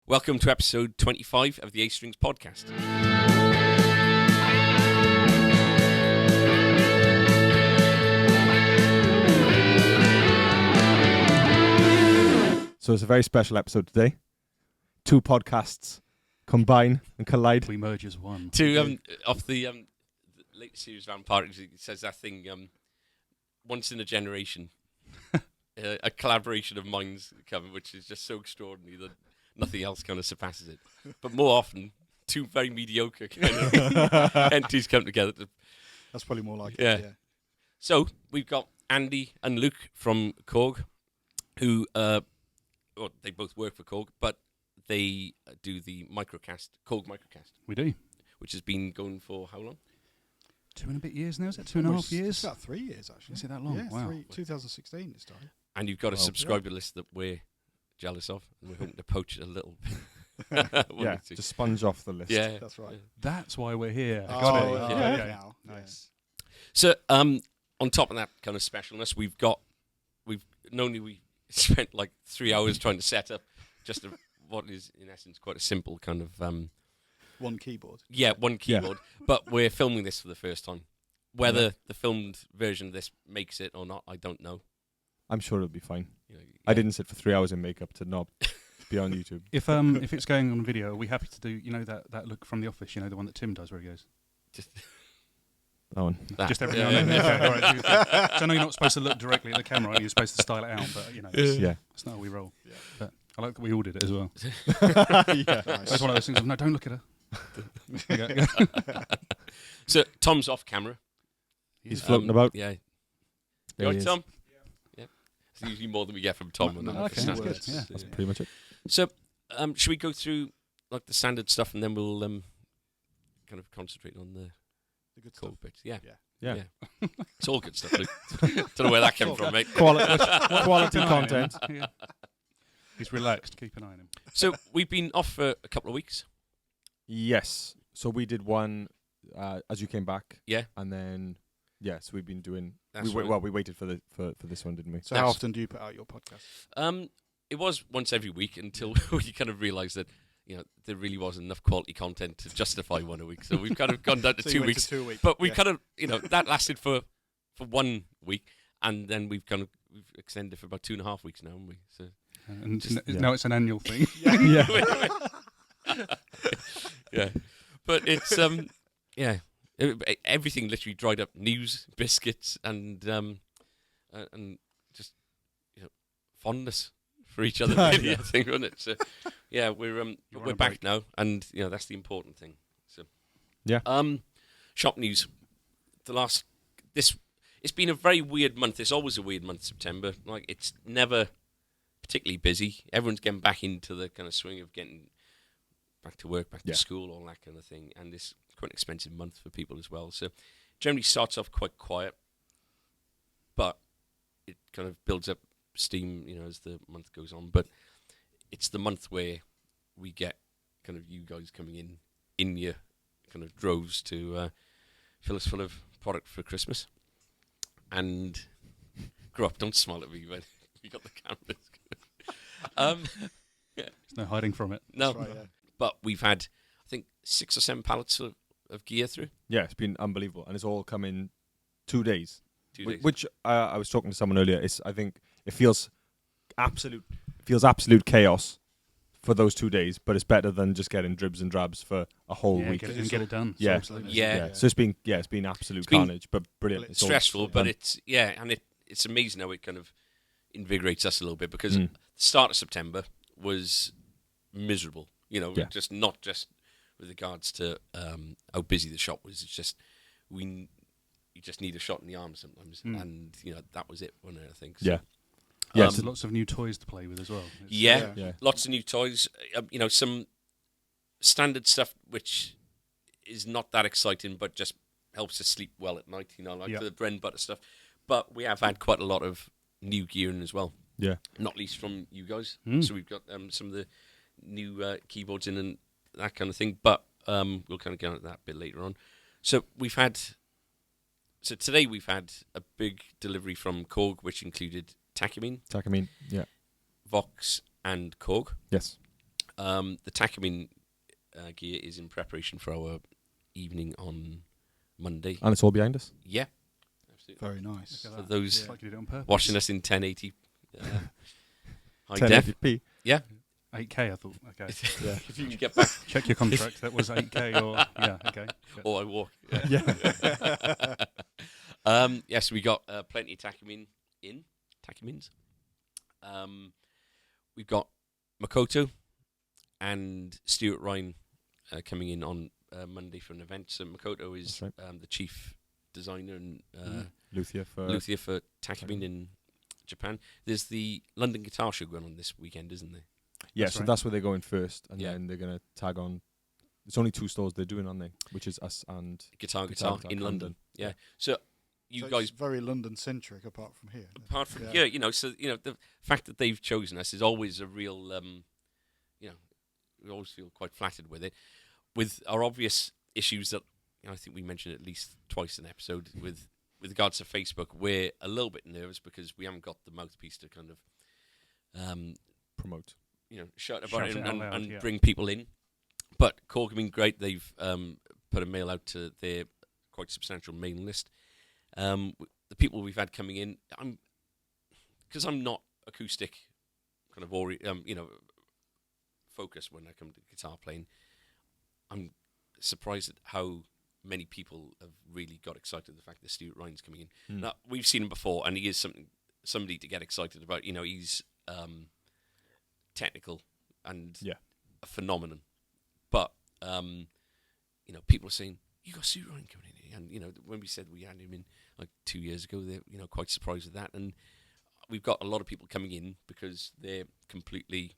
Welcome to episode 25 of the A Strings podcast. So it's a very special episode today. Two podcasts combine and collide. We merge as one. Off the latest series of Parties, it says that thing, once in a generation, a collaboration of minds coming, which is just so extraordinary that nothing else kind of surpasses it. But more often, two very mediocre kind of entities come together. That's probably more like Yeah. it. Yeah. So we've got Andy and Luke from Korg, who they both work for Korg, but they do the microcast, Korg microcast, We do. which has been going for how long? 2 and a bit years now, is it? 2.5 years? It's about 3 years, actually. Is it that long? Yeah, Wow. 2016 this time. And you've got a Wow. subscriber list that we're jealous of, and we're hoping to poach it a little bit. Yeah, just sponge off the list. Yeah. That's right. That's why we're here. Oh, Got it. yeah. Yeah. Okay. Now. Nice. So, on top of that kind of specialness, we've we spent like 3 hours trying to set up just what is in essence quite a simple kind of One keyboard. one keyboard. But we're filming this for the first time. Whether the filmed version of this makes it or not, I don't know. I'm sure it'll be fine. You know, I didn't sit for 3 hours in makeup to not be on YouTube. If it's going on video, are we happy to do that look from The Office? You know, the one that Tim does where he goes. Just That one. that. Just every now and then. Okay, all right. So I know you're not supposed to look directly at the camera, and you're supposed to style it out, but you know, Yeah. that's not how we roll. Yeah. But I like that we all did it as well. Yeah. It's one of those things of no, don't look at her. Okay. So Tom's off camera. He's floating about. Yeah. There You he right, is. Tom? Yeah. It's usually more than we get from Tom. No, and okay, that's good. Yeah. That's pretty much it. So, should we go through like the standard stuff, and then we'll kind of concentrate on the The good cool stuff. bits? Yeah. Yeah. It's all good stuff, Luke. Don't know where that came from, mate. Quality content. Yeah. He's relaxed. Keep an eye on him. So we've been off for a couple of weeks. Yes. So we did one as you came back. Yeah. And then, so we've been doing... That's we right. waited for this one, didn't we? So how often do you put out your podcast? It was once every week until we kind of realised that there really wasn't enough quality content to justify one a week. So we've kind of gone down to So you 2 went weeks. to 2 weeks. But we yeah. kind of that lasted for 1 week, and then we've extended for about 2.5 weeks now, haven't we? So And yeah. now it's an annual thing. Yeah. yeah, but it's everything literally dried up. News, biscuits, and just fondness for each other. Really, I think, wasn't it? So yeah, we're on a back break. now, and that's the important thing. So Yeah. Shop news. It's been a very weird month. It's always a weird month, September. Like, it's never particularly busy. Everyone's getting back into the kind of swing of getting back to work, back to school, all that kind of thing. And it's quite an expensive month for people as well. So generally starts off quite quiet, but it kind of builds up steam, as the month goes on. But it's the month where we get kind of you guys coming in your kind of droves to fill us full of product for Christmas. And grow up, don't smile at me, man. You got the cameras. There's no hiding from it. No, That's right, yeah. but we've had, I think, 6 or 7 pallets of gear through. Yeah, it's been unbelievable. And it's all come in 2 days. 2 days. Which I was talking to someone earlier. I think it feels absolute chaos for those 2 days, but it's better than just getting dribs and drabs for a whole week. Get it done. Yeah. Absolutely. Yeah. So it's been absolute carnage, but brilliant. It's stressful, all but done. it's amazing how it kind of invigorates us a little bit, because Mm. the start of September was miserable. Just not just with regards to how busy the shop was. It's just you just need a shot in the arm sometimes, and that was it. Wasn't it, I think. So, Yeah. Yes. There's lots of new toys to play with as well. Yeah, Yeah. lots of new toys. Some standard stuff which is not that exciting, but just helps us sleep well at night. The bread and butter stuff. But we have had quite a lot of new gear in as well. Yeah. Not least from you guys. Mm. So we've got some of the new keyboards in and that kind of thing. But we'll kind of get into that a bit later on. So today we've had a big delivery from Korg, which included Takamine, Takamine, yeah. Vox, and Korg. Yes. The Takamine gear is in preparation for our evening on Monday. And it's all behind us. Yeah, absolutely. Very nice. For those It's like you did it on purpose. watching us in 1080 high def. 1080p. Yeah. 8K, I thought. Okay. If you can get back, Check your contract. That was 8K or yeah. Okay. or I walk. Yeah. Yes, we got plenty of Takamines. We've got Makoto and Stuart Ryan coming in on Monday for an event. So Makoto is That's the chief designer and Luthier for Takamine in Japan. There's the London Guitar Show going on this weekend, isn't there? Yeah, That's so right. that's where they're going first, and Yeah. then they're going to tag on. It's only 2 stores they're doing, aren't they? Which is us and Guitar Guitar in Camden. London. Yeah. Yeah. So you So guys, it's very London centric, apart from here. apart from Yeah. here, the fact that they've chosen us is always a real, we always feel quite flattered with it. With our obvious issues that I think we mentioned at least twice an episode with regards to Facebook, we're a little bit nervous because we haven't got the mouthpiece to kind of, promote. shout about Shout it it out and, loud, and yeah. bring people in. But Korg have been great. They've put a mail out to their quite substantial mailing list. The people we've had coming in, because I'm not acoustic kind of focused when I come to guitar playing. I'm surprised at how many people have really got excited at the fact that Stuart Ryan's coming in. Mm. Now, we've seen him before, and he is somebody to get excited about. He's technical and Yeah. a phenomenon. But people are saying, you got Stuart Ryan coming in here. And, when we said we had him in like 2 years ago, they're, quite surprised with that. And we've got a lot of people coming in because they're completely,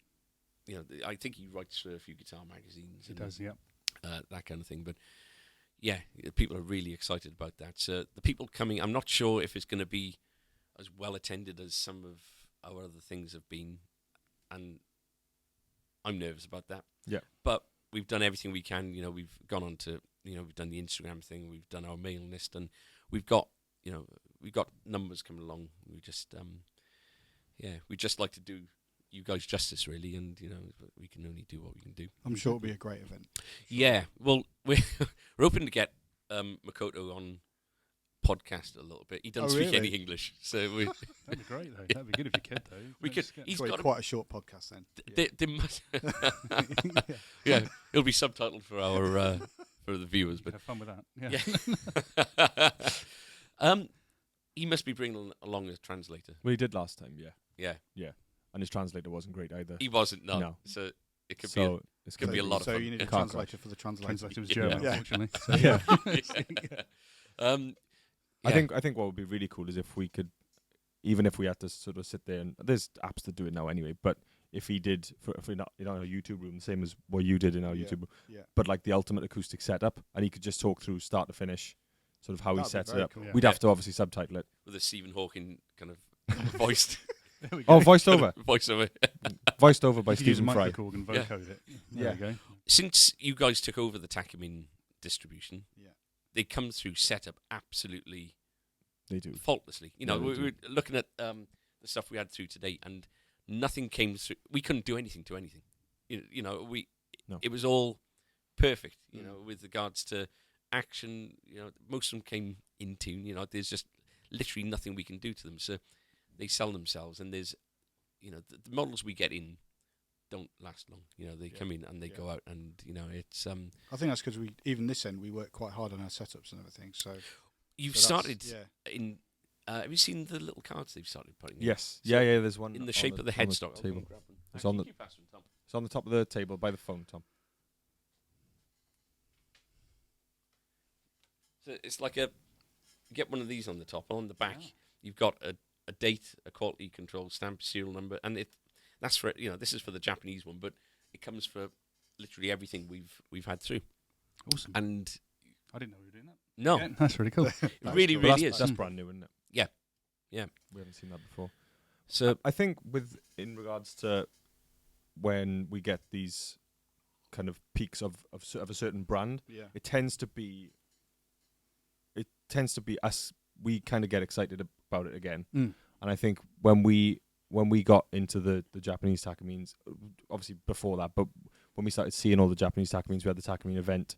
I think he writes for a few guitar magazines. It does, yeah. That kind of thing. But, yeah, people are really excited about that. So the people coming, I'm not sure if it's going to be as well attended as some of our other things have been. And I'm nervous about that. Yeah. But we've done everything we can. We've gone on to, we've done the Instagram thing. We've done our mailing list, and we've got numbers coming along. We just, we just like to do you guys justice, really, and we can only do what we can do. I'm sure it'll be a great event. Yeah. Well, we're hoping to get Makoto on podcast a little bit. He doesn't speak any really? English, so we That'd be great, though. That'd be good if you could, though. we could. Let's get- He's It's got quite a short podcast then. They must. Yeah, it'll be subtitled for our for the viewers, but have fun with that. yeah. He must be bringing along a translator. Well, he did last time, yeah. Yeah, And his translator wasn't great either. he wasn't. No, No. so it could So it's could gonna be a lot of So fun. you need a Car translator for the translator. Translator was Yeah. German, Yeah. unfortunately. So, yeah. I I think what would be really cool is if we could, even if we had to sort of sit there, and there's apps that do it now anyway, but if he did, if we're not in our YouTube room, the same as what you did in our Yeah, YouTube room, yeah. but like the ultimate acoustic setup, and he could just talk through start to finish, sort of how he That'd be sets it very up. cool. Yeah. We'd have to obviously subtitle it. with a Stephen Hawking kind of voiced There we go. Oh, voiced over. voiceover. Voiced over by You could use Stephen Fry. microKAST and Yeah. vocode it. Yeah. There we go. Since you guys took over the Takamine distribution, Yeah. they come through setup absolutely They do. faultlessly. Yeah, We they were looking at the stuff we had through today, and nothing came through. We couldn't do anything to anything. No. It was all perfect. With regards to action, most of them came in tune. There's just literally nothing we can do to them. So they sell themselves, and there's, the models we get in don't last long. They come in and they go out, and it's I think that's because even this end, we work quite hard on our setups and everything. So you've so that's- started Yeah. in. Have you seen the little cards they've started putting in? Yes. So Yeah. There's one in the on shape of the on headstock. I'll go table. and grab them. It's on Actually, the- you pass them, Tom. It's on the top of the table by the phone, Tom. So it's like you get one of these on the top, and on the back you've got a date, a quality control stamp, serial number, and that's for this is for the Japanese one, but it comes for literally everything we've had through, Awesome. and I didn't know we were doing that. no, Yeah, that's really cool. it really But is. that's brand new, isn't it? Yeah. Yeah. We haven't seen that before. So I think in regards to when we get these kind of peaks of a certain brand, Yeah. it tends to be us. We kind of get excited about it again, Mm. and I think when we got into the Japanese Takamines, obviously before that, but when we started seeing all the Japanese takamines, we had the takamine event.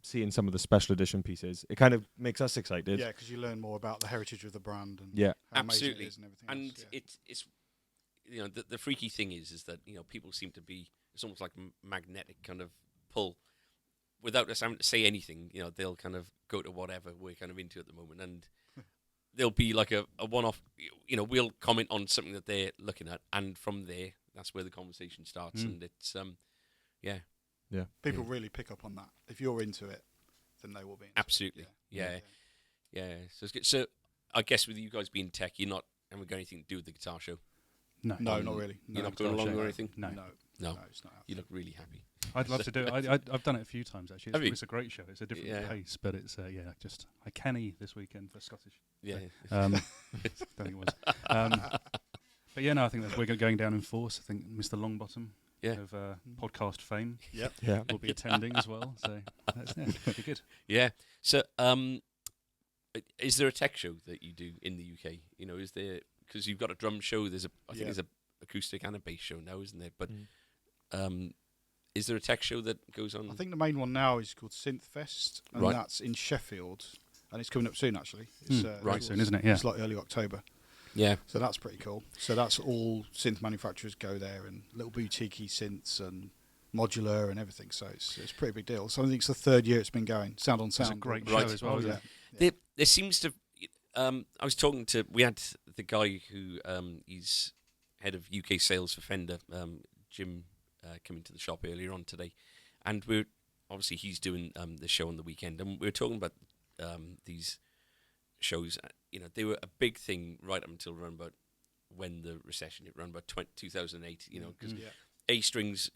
Seeing some of the special edition pieces, it kind of makes us excited. Yeah, because you learn more about the heritage of the brand and how absolutely, amazing it is and everything and else. it's the freaky thing is that people seem to be, it's almost like magnetic kind of pull without us having to say anything. They'll kind of go to whatever we're kind of into at the moment, and there'll be like a one-off. We'll comment on something that they're looking at, and from there, that's where the conversation starts, and it's People really pick up on that. If you're into it, then they will be into absolutely. it. Yeah. So it's good. So I guess with you guys being tech, you're not haven't got anything to do with the guitar show. No, not really. You're not going along or anything. No, it's not. You look really happy. I'd love to do it. I've done it a few times actually. It's a great show. It's a different pace, but it's I canny this weekend for Scottish. Yeah. Don't think it was. But yeah, no, I think that we're going down in force. I think Mr. Longbottom of podcast fame will be attending as well. So it'll be good. Yeah. So is there a tech show that you do in the UK? Is there, because you've got a drum show, I think there's a acoustic and a bass show now, isn't there? But is there a tech show that goes on? I think the main one now is called Synth Fest, and that's in Sheffield, and it's coming up soon actually. It's right soon, isn't it? Yeah. It's like early October. Yeah. So that's pretty cool. So that's all synth manufacturers go there, and little boutique-y synths and modular and everything. So it's a pretty big deal. So I think it's the third year it's been going. Sound on Sound. It's a great show as well, isn't it? There seems to. I was talking to. We had the guy who he's head of UK sales for Fender, Jim, coming to the shop earlier on today, and we're obviously he's doing the show on the weekend, and we were talking about these shows. They were a big thing right up until around about when the recession hit, around about 2008. Because A Strings,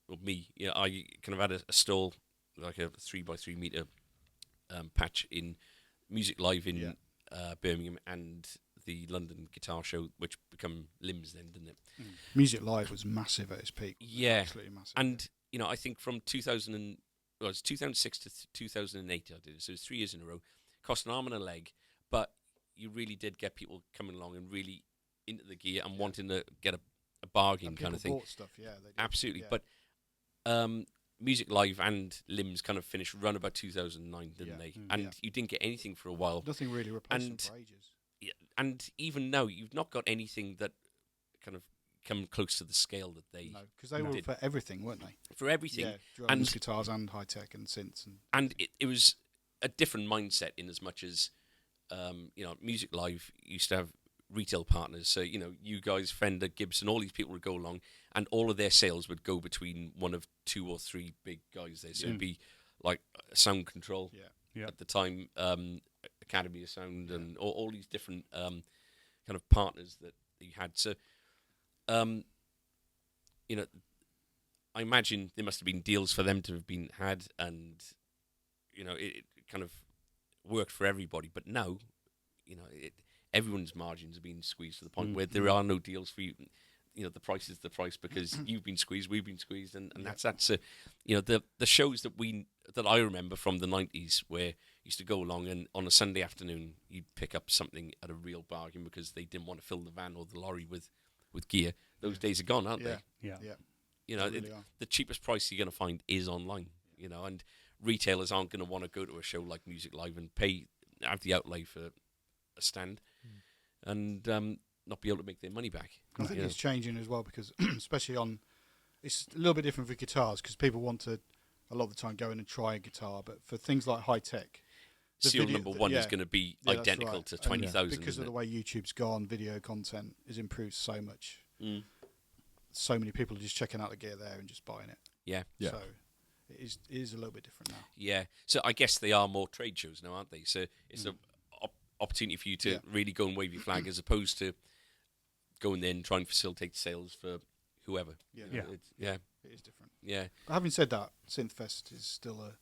or me, I kind of had a stall, like a 3x3 meter patch in Music Live in Birmingham and the London Guitar Show, which become Limbs then, didn't it? Music Live was massive at its peak. Yeah, absolutely massive. And I think from 2006 to 2008 I did it, so it was 3 years in a row. Cost an arm and a leg, but you really did get people coming along and really into the gear and wanting to get a bargain kind of thing. Bought stuff, they did. Absolutely, but Music Live and Limbs kind of finished around about 2009, didn't they? And you didn't get anything for a while. Nothing really replaced them for ages. Yeah, and even now, you've not got anything that kind of come close to the scale that they. No, because they were for everything, weren't they? For everything, drums, and guitars, and high tech, and synths, and it was a different mindset in as much as, Music Live used to have retail partners. So, you guys, Fender, Gibson, all these people would go along, and all of their sales would go between one of 2 or 3 big guys there. So it'd be like Sound Control at the time, Academy of Sound, and all these different kind of partners that you had. So, I imagine there must have been deals for them to have been had, and it kind of worked for everybody. But now, everyone's margins are being squeezed to the point where there are no deals for you. The price is the price because you've been squeezed, we've been squeezed, and that's that. So, the shows that I remember from the 90s where you used to go along and on a Sunday afternoon you'd pick up something at a real bargain because they didn't want to fill the van or the lorry with gear. Those days are gone, aren't they? Yeah. The cheapest price you're going to find is online. And retailers aren't going to want to go to a show like Music Live and have the outlay for a stand and not be able to make their money back. I think it's changing as well because especially it's a little bit different for guitars because people want to a lot of the time go in and try a guitar, but for things like high tech, Seal number 1 is going to be identical to 20,000 because of the way YouTube's gone. Video content has improved so much. So many people are just checking out the gear there and just buying it. Yeah. So it is a little bit different now. Yeah. So I guess they are more trade shows now, aren't they? So it's an opportunity for you to really go and wave your flag as opposed to going there and trying to facilitate sales for whoever. Yeah. It is different. Yeah. But having said that, Synth Fest is still a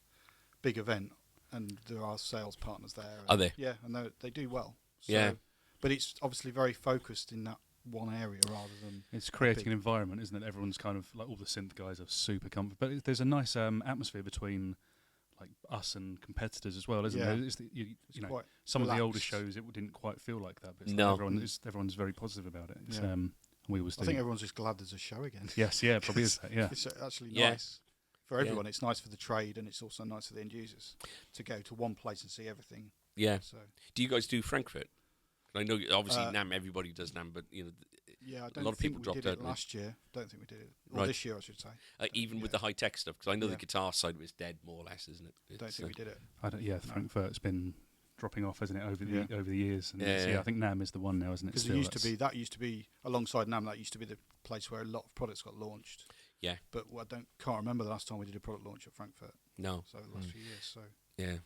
big event and there are sales partners there. Are there? Yeah, and they do well. So, yeah. But it's obviously very focused in that one area rather than... It's creating an environment, isn't it? Everyone's kind of, like all the synth guys are super comfortable. But there's a nice atmosphere between like us and competitors as well, isn't there? It's some of the older shows, it didn't quite feel like that. But it's like everyone's very positive about it. It's, We was I think everyone's just glad there's a show again. Yes, yeah, probably is that, yeah. It's actually nice for everyone. It's nice for the trade, and it's also nice for the end users to go to one place and see everything. Yeah. So, do you guys do Frankfurt? I know obviously NAMM, everybody does NAMM, but I a don't lot of people think we dropped did out. it last year. Don't think we did it. Or this year, I should say. Even with the high tech stuff, because I know the guitar side was dead more or less, isn't it? Don't think we did it. Frankfurt's been dropping off, hasn't it, over the years? And I think NAMM is the one now, isn't it? Because that used to be alongside NAMM. That used to be the place where a lot of products got launched. Yeah. But can't remember the last time we did a product launch at Frankfurt. No. So the last few years. So. Yeah.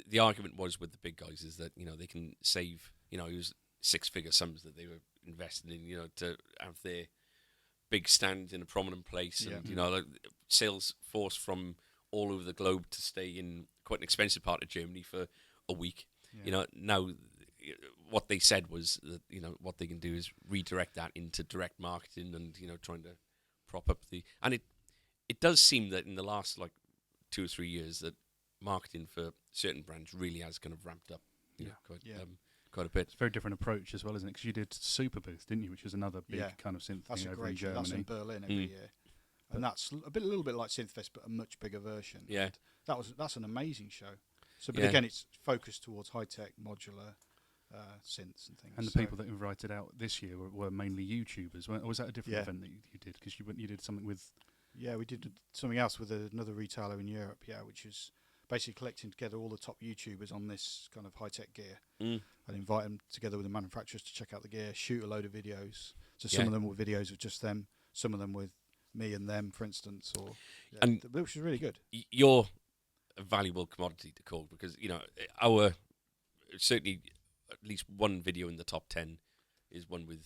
The argument was with the big guys is that they can save. It was 6-figure sums that they were invested in. To have their big stand in a prominent place, and like sales force from all over the globe to stay in quite an expensive part of Germany for a week. Yeah. Now what they said was that what they can do is redirect that into direct marketing and trying to prop up and it does seem that in the last like 2 or 3 years that marketing for certain brands really has kind of ramped up quite a bit. It's a very different approach as well, isn't it? Because you did Super Booth, didn't you? Which was another big kind of synth thing over in Germany. That's in Berlin every year. And that's a little bit like Synth Fest, but a much bigger version. Yeah. And that's an amazing show. So, but again, it's focused towards high-tech, modular synths and things. And the people that invited out this year were mainly YouTubers. Or was that a different event that you did? Because you did something with... Yeah, we did something else with another retailer in Europe, which is basically collecting together all the top YouTubers on this kind of high-tech gear and invite them together with the manufacturers to check out the gear, shoot a load of videos. So some of them were videos of just them, some of them with me and them, for instance, which is really good. You're a valuable commodity to Korg because our certainly at least one video in the top 10 is one with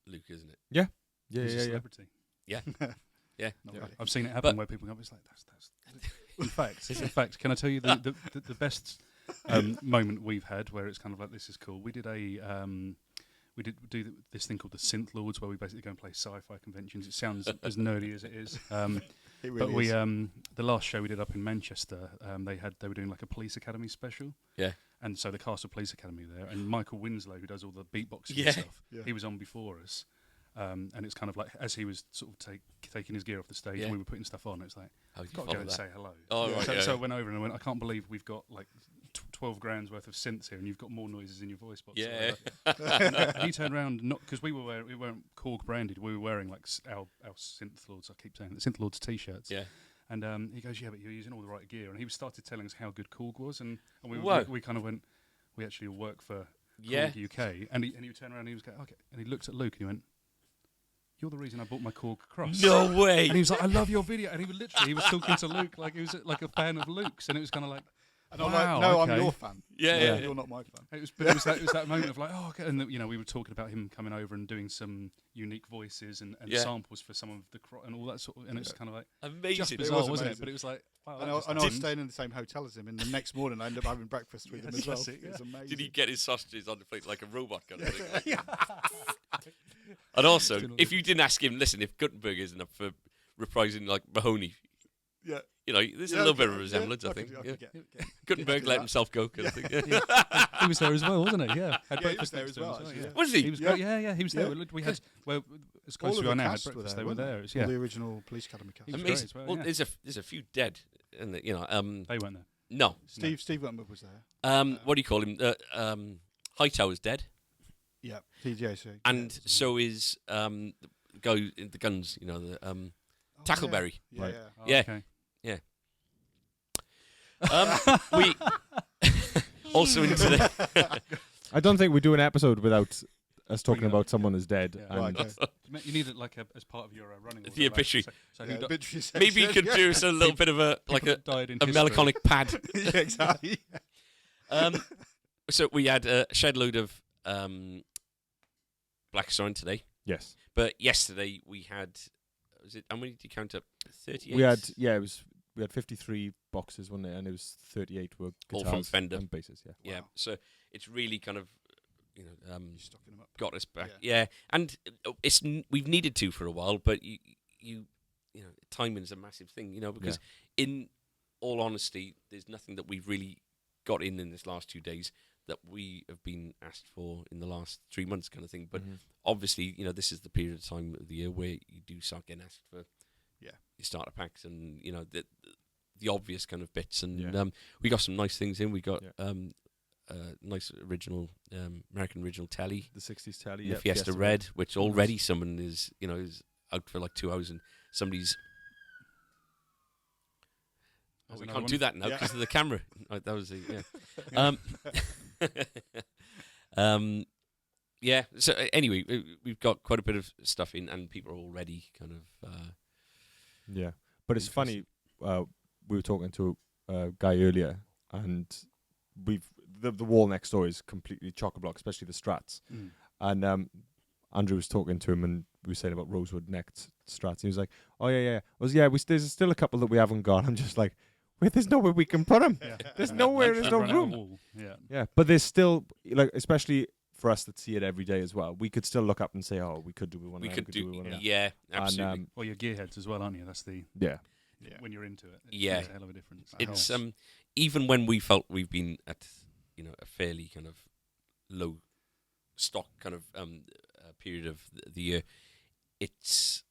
Luke, isn't it? Yeah. He's a celebrity. Yeah. Yeah. I've seen it happen where people go, it's like that's in fact, can I tell you the best moment we've had where it's kind of like, this is cool. We did this thing called the Synth Lords, where we basically go and play sci-fi conventions. It sounds as nerdy as it is. It really is. The last show we did up in Manchester, they were doing like a police academy special. Yeah. And so the cast of Police Academy there, and Michael Winslow, who does all the beatboxing and stuff, he was on before us. And it's kind of like, as he was sort of taking his gear off the stage, and we were putting stuff on, it's like, you've got to go and say hello. Oh, right, so I went over and I went, I can't believe we've got like 12 grand's worth of synths here, and you've got more noises in your voice box. Yeah. And he turned around, not because we weren't Korg branded, we were wearing like our Synth Lords, I keep saying the Synth Lords t-shirts. Yeah. And he goes, but you're using all the right gear. And he started telling us how good Korg was, and we kind of went, we actually work for Korg UK. And he turned around and he was going, okay. And he looked at Luke and he went, you're the reason I bought my Korg Cross. No way. And he was like, I love your video. And he was talking to Luke like he was like a fan of Luke's. And it was kind of like, and I'm like, no, okay. I'm your fan. Yeah. You're not my fan. It was that moment of like, oh, okay. And we were talking about him coming over and doing some unique voices and samples for some of the and all that sort of, and it's kind of like amazing. Just bizarre, wasn't it? But it was like, wow. And I was staying in the same hotel as him, and the next morning I ended up having breakfast with him as well. It was amazing. Did he get his sausages on the plate like a robot kind of thing? And also, if you didn't ask him, listen, if Gutenberg isn't up for reprising like Mahoney, there's a little bit of a resemblance, I think. Gutenberg let himself go, kind of thing. He was there as well, wasn't he? Yeah, had breakfast there as well. Was he? He was great. Yeah, he was there. We had as close as we are now. Had breakfast. They were there. All the original Police Academy cast. Amazing. Well, there's a few dead, and they weren't there. No, Steve Wentworth was there. What do you call him? Hightower's dead. Yeah, TJC. And so is the guy in the guns, Tackleberry. Yeah. Yeah. Okay. Yeah. We also into the I don't think we do an episode without us talking about someone as dead. Yeah. And you need it like as part of your running order. The obituary. So maybe you could do a little bit of a melancholic pad. Yeah, exactly. So we had a shed load of Black Sign today. Yes. But yesterday we had, how many did you count up? 38? We had 53 boxes, wasn't it? And it was 38 were guitars all from Fender and basses, yeah. Wow. So it's really kind of, stocking them up. got us back. Yeah. And we've needed to for a while, but you timing is a massive thing, because in all honesty, there's nothing that we've really got in this last 2 days that we have been asked for in the last 3 months, kind of thing. But obviously, this is the period of time of the year where you do start getting asked for your starter packs and the obvious kind of bits. And we got some nice things in. We got nice original American original telly, the 60s telly, the Fiesta Red, which already someone is out for like 2 hours, and somebody's. Oh, we can't do that now because of the camera. That was So anyway, we've got quite a bit of stuff in, and people are already kind of. But it's funny. We were talking to a guy earlier, and the wall next door is completely chock-a-block, especially the Strats. And Andrew was talking to him, and we were saying about Rosewood next Strats. He was like, "Oh yeah." There's still a couple that we haven't got. I'm just like, wait, there's nowhere we can put them. There's nowhere. There's no room. But there's still, like, especially for us that see it every day as well, we could still look up and say, "Oh, we could do one." We could do one. Yeah, absolutely. And, well, you're gearheads as well, aren't you? That's the when you're into it. It's a hell of a difference. It's even when we felt we've been at a fairly kind of low stock kind of period of the year, it's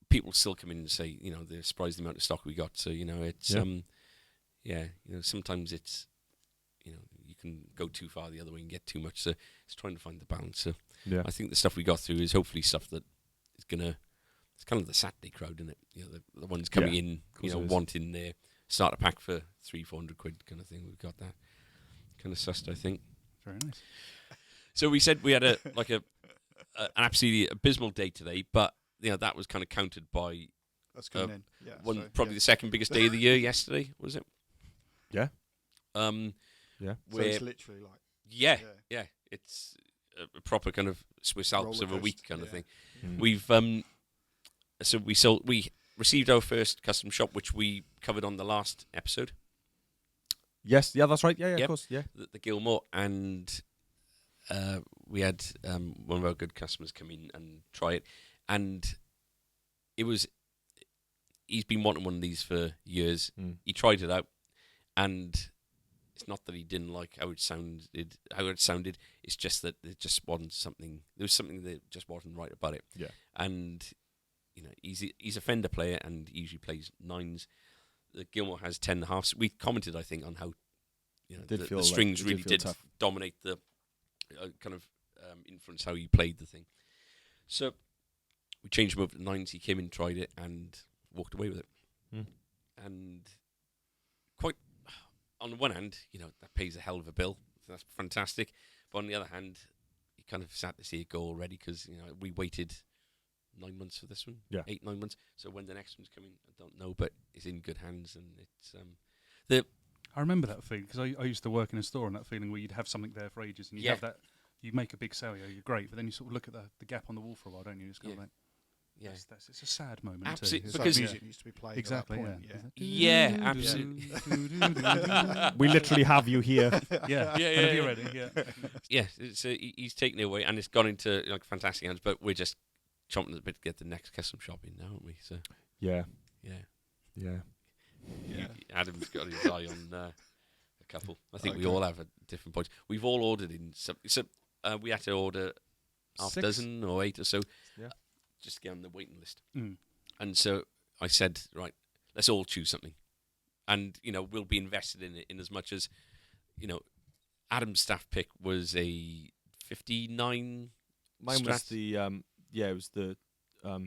people still come in and say they're surprised the amount of stock we got. So it's sometimes it's you can go too far the other way and get too much. So it's trying to find the balance. So I think the stuff we got through is hopefully stuff that is gonna. It's kind of the Saturday crowd, isn't it? The ones coming in, wanting their starter pack for 300-400 quid kind of thing. We've got that kind of sussed, I think. Very nice. So we said we had an absolutely abysmal day today, but that was kind of countered by the second biggest day of the year yesterday, was it? Yeah. So it's literally like it's a proper kind of Swiss Alps of a week kind of thing. We've we received our first custom shop, which we covered on the last episode. Yes, that's right. Of course, the Gilmore, and we had one of our good customers come in and try it, and he's been wanting one of these for years. He tried it out, and it's not that he didn't like how it sounded. It's just that it just wasn't something. There was something that just wasn't right about it. Yeah, and he's a Fender player and he usually plays 9s. The Gilmore has 10.5s. We commented, I think, on how the strings really did dominate the kind of influence how he played the thing. So we changed him over to 9s. He came in, tried it, and walked away with it. And quite, on the one hand, that pays a hell of a bill. So that's fantastic. But on the other hand, you kind of sad to see it go already because we waited 9 months for this one. 8-9 months. So when the next one's coming, I don't know, but it's in good hands, and it's I remember that feeling because I used to work in a store, and that feeling where you'd have something there for ages, and you have that. You make a big sale, you're great, but then you sort of look at the gap on the wall for a while, don't you? It's kind of like, it's a sad moment. Absolutely, because music used to be played. Exactly. At that point, yeah, absolutely. We literally have you here. Whenever you're ready. Yeah. So he's taken it away, and it's gone into fantastic hands. But we're just chomping at the bit to get the next custom shop in now, aren't we? So yeah. Adam's got his eye on a couple. I think we all have at different points. We've all ordered in some. So we had to order half a dozen or 8 or so, just to get on the waiting list. And so I said, right, let's all choose something, and we'll be invested in it in as much as Adam's staff pick was a 59. Mine was the it was the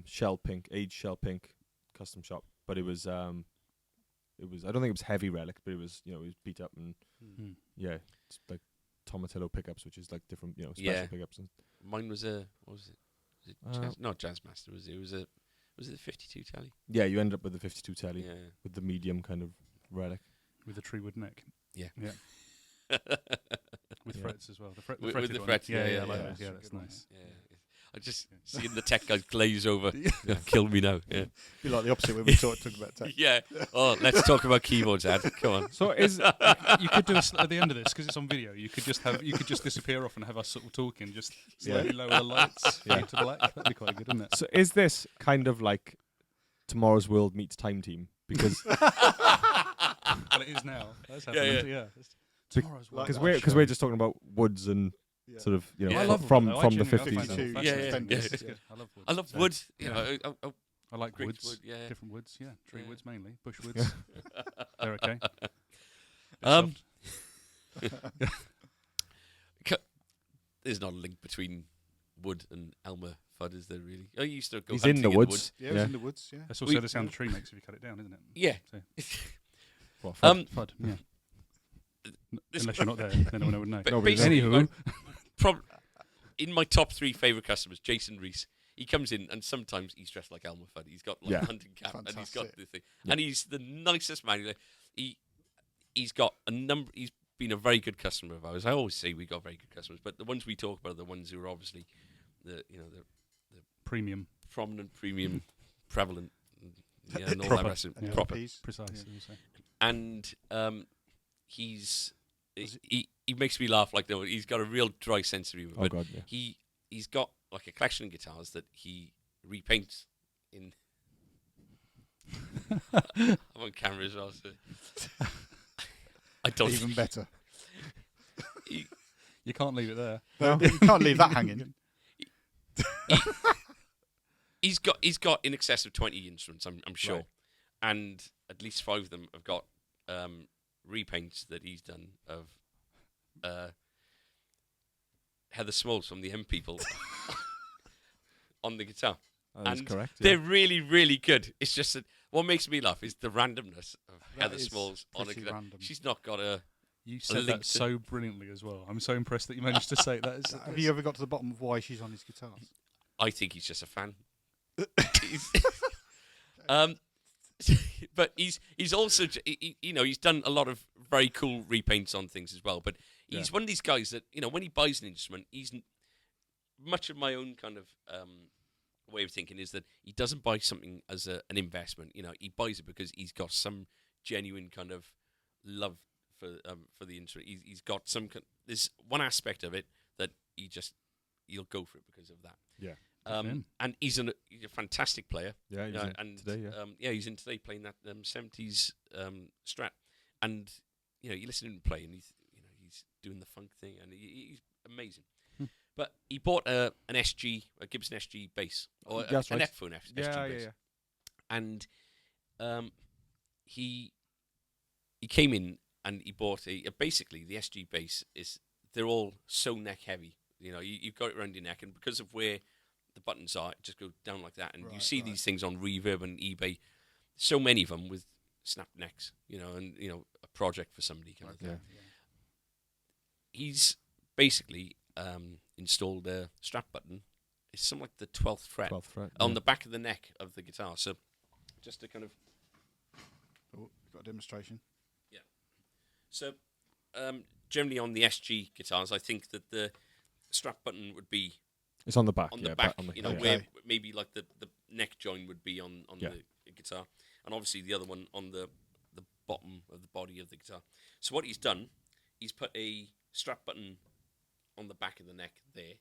shell pink, aged shell pink custom shop, but it was I don't think it was heavy relic, but it was it was beat up and it's like Tomatillo pickups, which is like different special pickups. And mine was what was it? Was it not Jazzmaster? Was it the 52 tally? Yeah, you ended up with the 52 tally with the medium kind of relic with the tree wood neck. Yeah. With frets as well. With the frets, yeah, that's nice. Yeah. I just seeing the tech guys glaze over. Kill me now. Yeah. Be like the opposite when we talk about tech. Yeah. Oh, let's talk about keyboards, Ad. Come on. So you could do at the end of this because it's on video. You could just disappear off and have us sort of talking, just slightly lower the lights to black. That'd be quite good, isn't it? So is this kind of like Tomorrow's World meets Time Team? Because well, it is now. That's happened. Yeah. Tomorrow's Because we're just talking about woods and sort of I love from wood, though. the I 50s. I love woods. I love wood. I like Great woods. wood, yeah. Different woods. Yeah, tree Yeah. woods mainly. Bush woods. They're okay. There's not a link between wood and Elmer Fudd, is there really? I used to go He's hunting in the woods. Yeah, it was in the woods. Yeah. That's also the sound a tree makes if you cut it down, isn't it? Yeah. So. What, Fudd. Yeah. Unless you're not there, then no one would know. But basically, Anywho, in my top 3 favourite customers, Jason Reece, he comes in and sometimes he's dressed like Elmer Fudd. He's got like a hunting cap and he's got the thing. Yeah. And he's the nicest man. He's got a number. He's been a very good customer of ours. I always say we got very good customers, but the ones we talk about are the ones who are obviously the premium, prominent, premium, prevalent, and all proper, that rest of yeah. proper, precise. Yeah. And he makes me laugh like that. He's got a real dry sense of humour. Oh God, yeah. He's got like a collection of guitars that he repaints in. I'm on camera as well, so I don't even better. You can't leave it there. No, you can't leave that hanging. He's got in excess of 20 instruments, I'm sure, right. And at least 5 of them have got repaints that he's done of Heather Smalls from the M People on the guitar. That's correct. They're really, really good. It's just that what makes me laugh is the randomness of Heather Smalls on a guitar. Random. She's not got a. You said that so brilliantly as well. I'm so impressed that you managed to say that. Have you ever got to the bottom of why she's on his guitars? I think he's just a fan. But he's also he's done a lot of very cool repaints on things as well. But he's one of these guys that when he buys an instrument, he's much of my own kind of way of thinking is that he doesn't buy something as an investment. He buys it because he's got some genuine kind of love for the instrument. He's got there's one aspect of it that he'll go for it because of that. Yeah. And he's a fantastic player. Yeah, he's in today. Yeah, he's in today playing that 70s Strat, and you listen to him play, and he's doing the funk thing, and he's amazing. But he bought a Gibson SG bass, or an Epiphone SG bass, and he came in and he bought basically the SG bass they're all so neck heavy. You've got it around your neck, and because of where the buttons are, it just go down like that. And you see these things on Reverb and eBay, so many of them with snap necks, and a project for somebody kind of thing. Yeah. He's basically installed a strap button. It's something like the 12th fret on the back of the neck of the guitar. So just to kind of... Oh, got a demonstration. Yeah. So generally on the SG guitars, I think that the strap button would be... It's on the back. On the back, where maybe like the neck joint would be on the guitar. And obviously the other one on the bottom of the body of the guitar. So what he's done, he's put a strap button on the back of the neck there.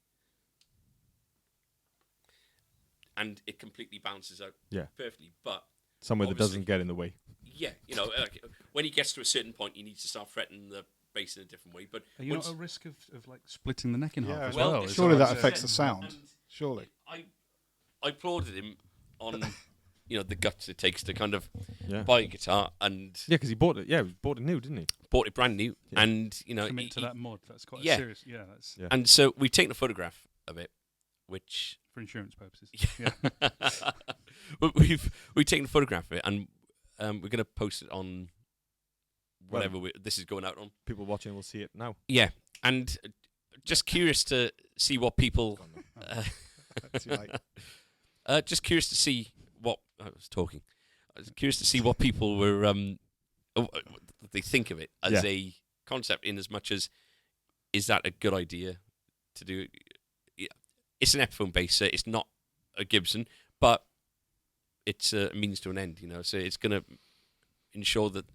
And it completely bounces out perfectly. But somewhere that doesn't get in the way. Yeah, when he gets to a certain point, he needs to start fretting the bass in a different way. But are you not at risk of like splitting the neck in half as well? Well, surely that affects the sound. Surely. I applauded him on the guts it takes to kind of buy a guitar, and because he bought it. Yeah, he bought it new, didn't he? Bought it brand new, and commit to that mod. That's quite serious. Yeah, that's. Yeah. And so we've taken a photograph of it, which for insurance purposes. we've taken a photograph of it, and we're going to post it on whatever this is going out on. People watching will see it now. Yeah, and just curious to see what people. Just curious to see what I was talking. I was curious to see what people were they think of it as a concept. In as much as, is that a good idea to do? It's an Epiphone bass. So it's not a Gibson, but it's a means to an end. So it's going to ensure that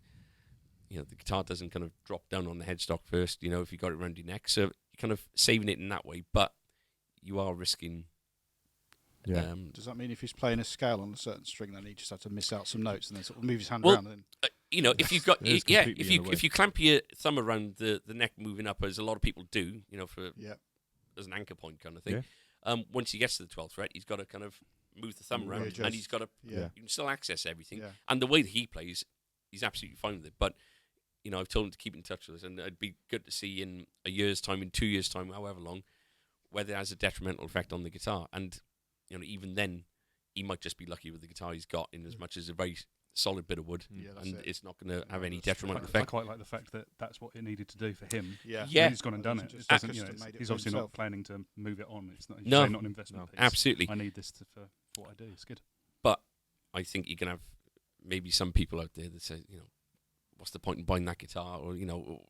the guitar doesn't kind of drop down on the headstock first. If you got it around your neck, so you're kind of saving it in that way, but you are risking. Does that mean if he's playing a scale on a certain string, then he just had to miss out some notes and then sort of move his hand around? And you know, if you've got It is yeah, completely in the way. if you clamp your thumb around the neck moving up, as a lot of people do, you know, for as an anchor point kind of thing. Once he gets to the 12th fret, he's got to kind of move the thumb around, and he's got to. You can still access everything, and the way that he plays, he's absolutely fine with it. But you know, I've told him to keep in touch with us, and it'd be good to see in a year's time, in 2 years' time, however long, whether it has a detrimental effect on the guitar. And you know, even then, he might just be lucky with the guitar he's got, in as much as a very solid bit of wood, and it's not going to have any detrimental effect. I quite like the fact that that's what it needed to do for him. Yeah. He's gone and done it. It doesn't, you know, he's obviously not planning to move it on. It's not. No, not an investment piece. Absolutely. I need this for what I do. It's good. But I think you can have maybe some people out there that say, you know, what's the point in buying that guitar, or you know,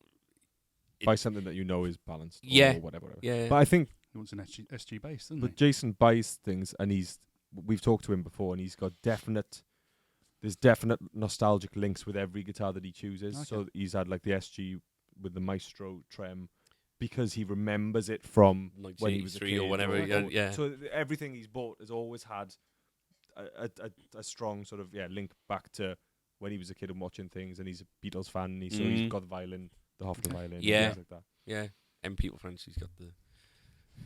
buy something that you know is balanced. Yeah. Or whatever. Yeah. But I think He wants an SG bass, doesn't but he? Jason buys things, and we've talked to him before, and he's got there's definite nostalgic links with every guitar that he chooses. Okay. So he's had like the SG with the Maestro trem because he remembers it from when he was a 1983 kid or whatever. Yeah. So everything he's bought has always had a strong sort of link back to when he was a kid and watching things, and he's a Beatles fan, and so he's got the violin, the Hofner violin, Yeah. and things like that. Yeah. M. People French, she's got the.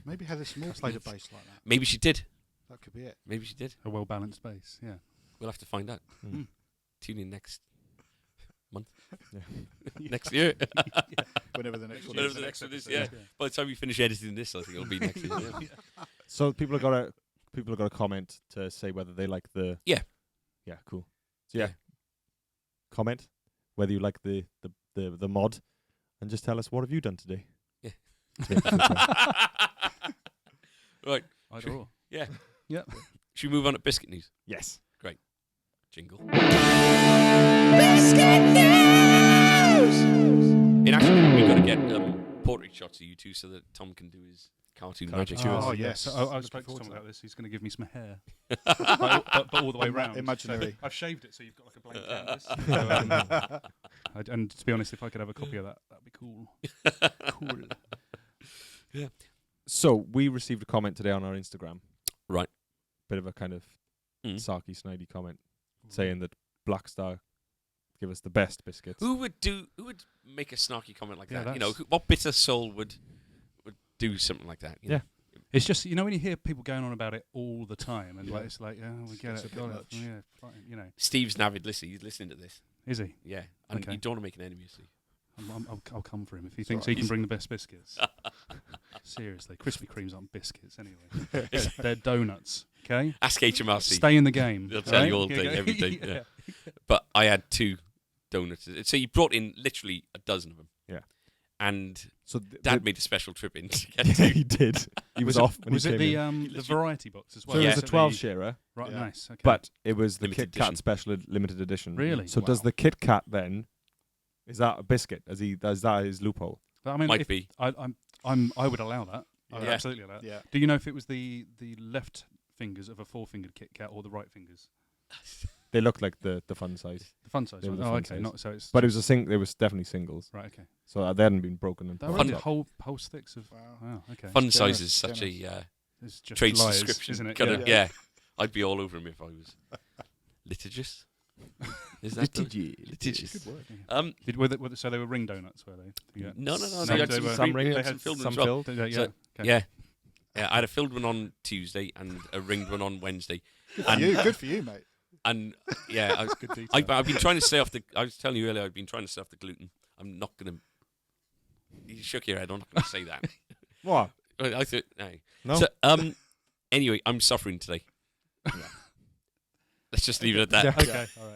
Maybe Heather Small played a bass like that. Maybe she did. That could be it. Maybe she did. A well-balanced bass, yeah. We'll have to find out. Tune in next month. Yeah. Next year. Whenever the next one Whenever is. the next one is, yeah. By the time we finish editing this, I think it'll be next year. Yeah. So people have got a comment to say whether they like the. Yeah. Yeah. Cool. So comment whether you like the mod, and just tell us what have you done today. Yeah. Right. Either or. Yeah. Yep. Should we move on to biscuit news? Yes. Great. Jingle. Biscuit news! In action, we've got to get portrait shots of you two so that Tom can do his cartoon magic. Oh, yes. So I Looking spoke to forward Tom to about this. He's going to give me some hair. but all the way round. Imaginary. So I've shaved it so you've got like a blank canvas. And to be honest, if I could have a copy of that, that'd be cool. Cool. Yeah. So we received a comment today on our Instagram. Right. Bit of a kind of sarky, snidey comment saying that Black Star give us the best biscuits. Who would make a snarky comment like Yeah, that? You know, what bitter soul would do something like that? You know? It's just, you know, when you hear people going on about it all the time, and like, it's like, we get It's it, a bit got it. much. Yeah, fine, you know. Steve's an avid listener. He's listening to this. Is he? Yeah. And Okay. you don't want to make an enemy of Steve. I'll come for him if he thinks he can bring the best biscuits. Seriously, Krispy Kremes aren't biscuits anyway. They're donuts. Okay. Ask HMRC. Stay in the game. They'll tell you all day, every day. Yeah. But I had 2 donuts. So he brought in literally a dozen of them. Yeah. And So Dad made a special trip in to get 2. he did. He was off when Was he it came in. the variety box as well? So it Yeah. was a 12 sharer, Right, Yeah. nice. Okay. but it was the Limited Kit Kat edition. special limited edition. Really? So does Wow. the Kit Kat then? Is that a biscuit? Is that his loophole? But I mean, Might be. I would allow that. I would Yeah. absolutely allow that. Yeah. Do you know if it was the left fingers of a 4-fingered Kit Kat or the right fingers? They looked like the fun size, The fun size. They were One. the Oh, fun okay. size. Not so it's. but it was there was definitely singles. right. Okay. So they hadn't been broken and That were fucked the up. whole sticks of. Wow. Wow. Okay. Fun Generous, size is such generous. a It's just trade liars, description. isn't it? Kind Yeah. of, yeah. I'd be all over him if I was litigious. Is that litigious? Good word. So they were ring donuts, were they? Yeah. No. Some- They had they some, were- some ring, they they had some had filled some ones as well. filled. Yeah. So- Okay. Yeah. I had a filled one on Tuesday and a ringed one on Wednesday. Good for you, mate. And yeah, Good detail. I've been trying to stay off the. I was telling you earlier, I've been trying to stay off the gluten. I'm not gonna. You shook your head. I'm not gonna say that. What? I thought No. So anyway, I'm suffering today. Let's just leave it at that. Yeah. Okay. All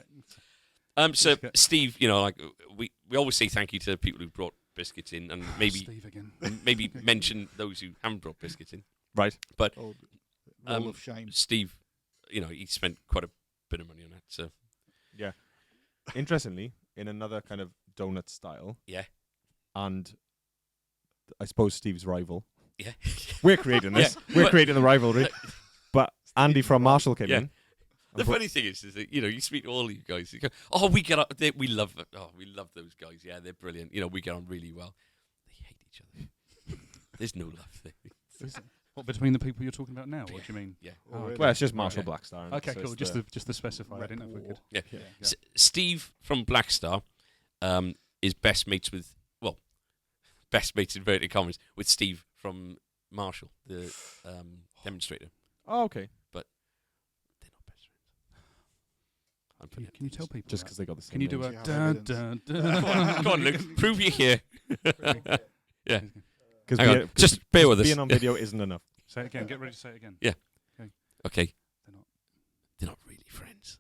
right. So Okay. Steve, you know, like we always say thank you to the people who brought biscuits in, and maybe Steve again. maybe mention those who haven't brought biscuits in. Right. But Oh, roll of shame. Steve, you know, he spent quite a bit of money on that. So Yeah. Interestingly, in another kind of donut style, yeah, and I suppose Steve's rival. yeah. We're creating this. Yeah, We're but- creating the rivalry. But Andy from Marshall came Yeah. in. The funny thing is that, you know, you speak to all you guys. You go, oh, we get on. We love it. Oh, we love those guys. Yeah, they're brilliant. You know, we get on really well. They hate each other. There's no love there. What, between the people you're talking about now? What do you mean? Yeah. Oh, okay. Well, it's just Marshall Blackstar. Okay, so cool. it's Just to specify, I didn't know if we could. Yeah. Yeah. Steve from Blackstar is best mates with, best mates inverted commas with Steve from Marshall, the demonstrator. Oh, okay. But they're not best friends. Can you tell people? Just because they got the same Can you do names. a Do you have dun, evidence? dun, dun? Go on, Luke. Prove you're here. Yeah. Because Hang on, just bear with us. being on video isn't enough. Say it again. Get ready to say it again. Yeah. Okay. They're not. They're not really friends.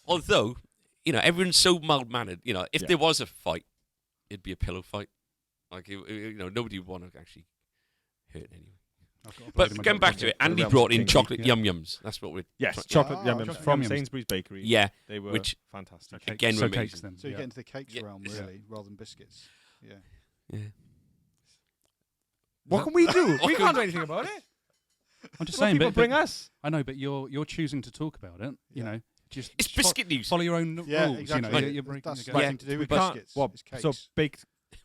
Although, everyone's so mild-mannered. If there was a fight, it'd be a pillow fight. Like, nobody would want to actually hurt anyone. But going back to it, Andy brought in chocolate yum-yums. That's what we're... Yes, chocolate yum-yums chocolate from yum-yums. Sainsbury's Bakery. Yeah. They were Which, fantastic. Okay. again, so were cakes amazing. then. So you Yeah. get into the cakes Yeah, realm, yeah. really, rather than biscuits. Yeah. Yeah. What can we do? We can't do anything about it. I'm just What saying, people but bring us. I know, but you're choosing to talk about it. You know, just It's biscuit news. follow your own Yeah, rules. exactly. You know, you're breaking That's the nothing game. to do with We can't- biscuits. What? It's cakes. So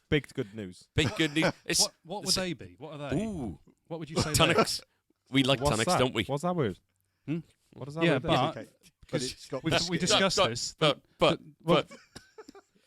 baked good news. Big good news. It's, What would they be? What are they? Ooh. What would you say? Tonics. We like What's tonics, that? don't we? What's that word? Hmm? What does that Yeah, word? but- It's a cake, but because it's got we biscuit. discussed But- this. But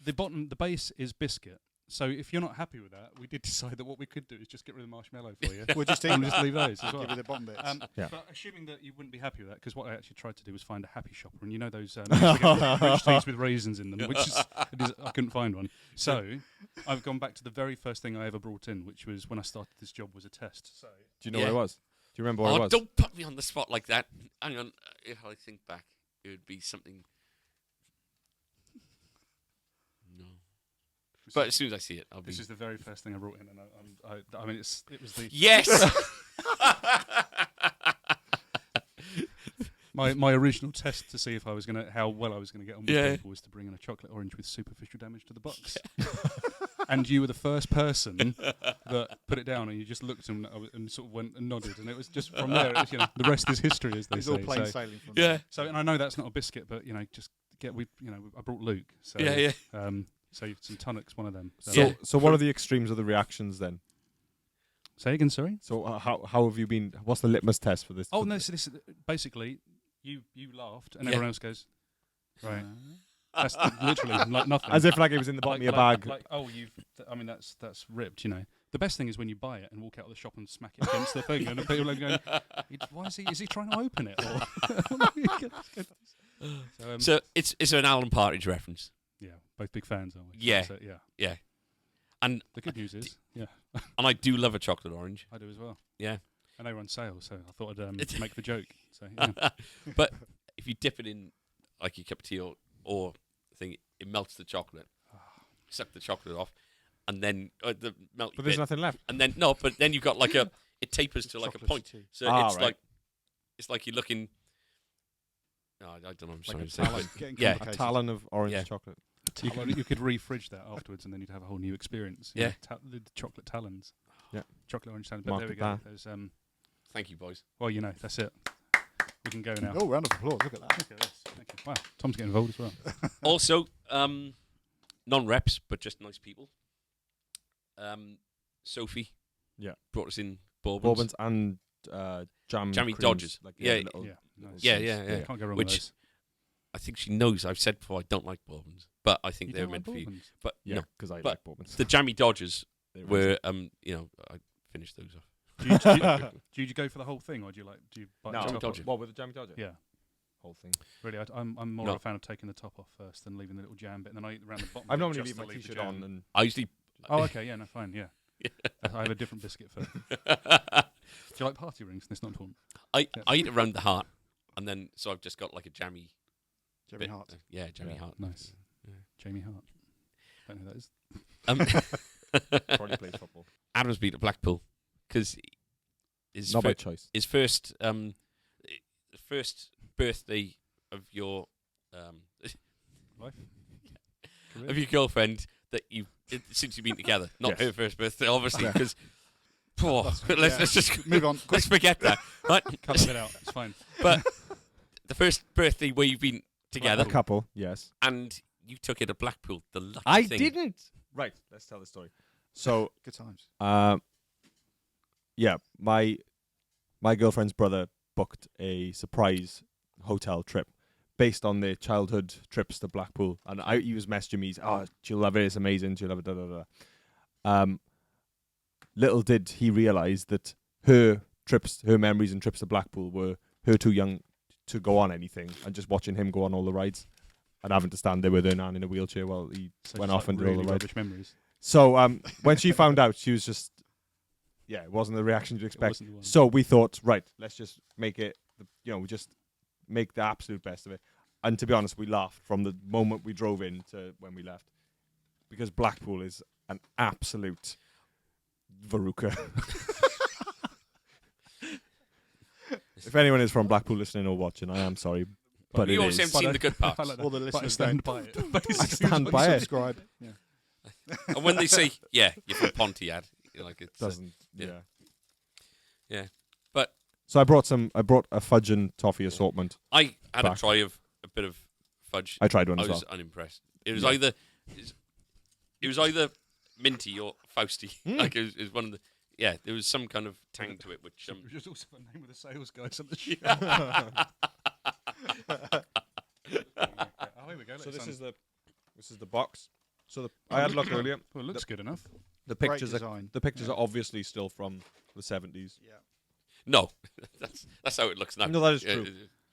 The base is biscuit. So if you're not happy with that, we did decide that what we could do is just get rid of the marshmallow for you. We'll just eat and them. just leave those as well. Give you the bottom bits. Yeah. But assuming that you wouldn't be happy with that, because what I actually tried to do was find a happy shopper, and you know those rich things with raisins in them, which is I couldn't find one. So I've gone back to the very first thing I ever brought in, which was when I started this job was a test. So Do you know Yeah. what it was? Do you remember what it was? don't put me on the spot like that. Hang on. If I think back, it would be something... No. But as soon as I see it, I'll be... this is the very first thing I brought in, and I mean it was the Yes! my original test to see if I was how well I was gonna get on with Yeah. people was to bring in a chocolate orange with superficial damage to the box. And you were the first person that put it down, and you just looked and sort of went and nodded, and it was just from there. It was, the rest is history, as they It's say. all plain So, sailing from Yeah. there. so, and I know that's not a biscuit, but just I brought Luke. So, Yeah. So some tonics, one of them. So, Yeah. So what are the extremes of the reactions then? Say again, sorry. So how have you been? What's the litmus test for this? Oh no, so this basically you laughed, and Yeah. everyone else goes, right. That's literally like nothing. As if like it was in the bottom of your bag. Like, oh, I mean, that's ripped. The best thing is when you buy it and walk out of the shop and smack it against the thing, and people are going, "Why is he trying to open it?" Or So it's an Alan Partridge reference. yeah, both big fans, aren't we? Yeah. So, yeah. Yeah. And The good news is, yeah, I do love a chocolate orange. I do as well. Yeah. And they were on sale, so I thought I'd make the joke. So yeah. But if you dip it in like your cup of tea or thing, it melts the chocolate. Suck the chocolate off, and then the melty But there's bit, nothing left. and then but then you've got like it tapers to like a Chocolate point. tea. So Right. it's like you're looking. Oh, I don't know. I'm Like sorry a to say, talon. but Getting Yeah. A complicated. talon of orange Yeah. chocolate. You could refridge that afterwards, and then you'd have a whole new experience. Yeah. The chocolate talons. Yeah. Chocolate orange talons. But there we Market go. that. There's thank you, boys. well, that's it. We can go now. Oh, round of applause. Look at that. Look at this. Thank you. Wow, Tom's getting involved as well. Also, non-reps, but just nice people. Sophie, Yeah. brought us in bourbons. Bourbons and jammy Jammy creams, Dodgers. Like, Yeah, little- Yeah, nice. Yeah, yeah. Can't go wrong Which- with those. I think she knows. I've said before I don't like bourbons, but I think You they're don't like meant for you. bourbons? But Yeah, no, because I but like bourbons. the Jammy Dodgers They were I finished those off. Do you go for the whole thing, or do you bite No, the top Dodger. off? What with the jammy dodger? Yeah, Whole thing. really. I'm more No. of a fan of taking the top off first and leaving the little jam bit, and then I eat around the bottom. I bit normally just leave to my the t-shirt jam. on and I usually. Oh, okay, yeah, no, fine, yeah. I have a different biscuit for. Do you like party rings? That's not important. I eat around the heart, and then so I've just got like a jammy. Jeremy bit. Hart. Yeah, jammy Yeah. heart. Nice. Yeah. Jamie Hart. Don't know who that is. probably plays football. Adam's been at Blackpool because Not by choice. his first birthday of your Life. of your girlfriend that you since you've been together. Not Yes. her first birthday, obviously, because Yeah. let's just Move on. let's forget that. Right? Cut it out. It's fine. But the first birthday where you've been together A couple, yes. and you took it at Blackpool. The lucky I thing. didn't. Right, let's tell the story. So, Good times. yeah, my girlfriend's brother booked a surprise hotel trip based on their childhood trips to Blackpool, and he was messaging me. Oh, she'll love it. It's amazing. She'll love it. Da, da, da. Little did he realise that her memories and trips to Blackpool were her too young to go on anything, and just watching him go on all the rides, and having to stand there with her nan in a wheelchair while he went off and did all the rides. Memories. So when she found out, she was just, it wasn't the reaction you'd expect. So we thought, right, let's just make it, just make the absolute best of it. And to be honest, we laughed from the moment we drove in to when we left, because Blackpool is an absolute Veruca. If anyone is from Blackpool listening or watching, I am sorry, but you it obviously is. haven't seen the good parts. All the listeners stand by it. I stand by it. Subscribe. Yeah. And when they say, you're from Pontiac, like it Doesn't. Yeah. But so I brought a fudge and toffee assortment. I had back. a try of a bit of fudge. I tried one as I was well. unimpressed. It was either minty or Fausty. Like it was one of the. Yeah, there was some kind of tang to it, which Which was also the name of the sales guys on the show. Oh, here we go. So this is the box. So I had a look earlier. Well, it looks good enough. The Great pictures design. are obviously still from the 70s. Yeah. no, that's how it looks now. No, that is true.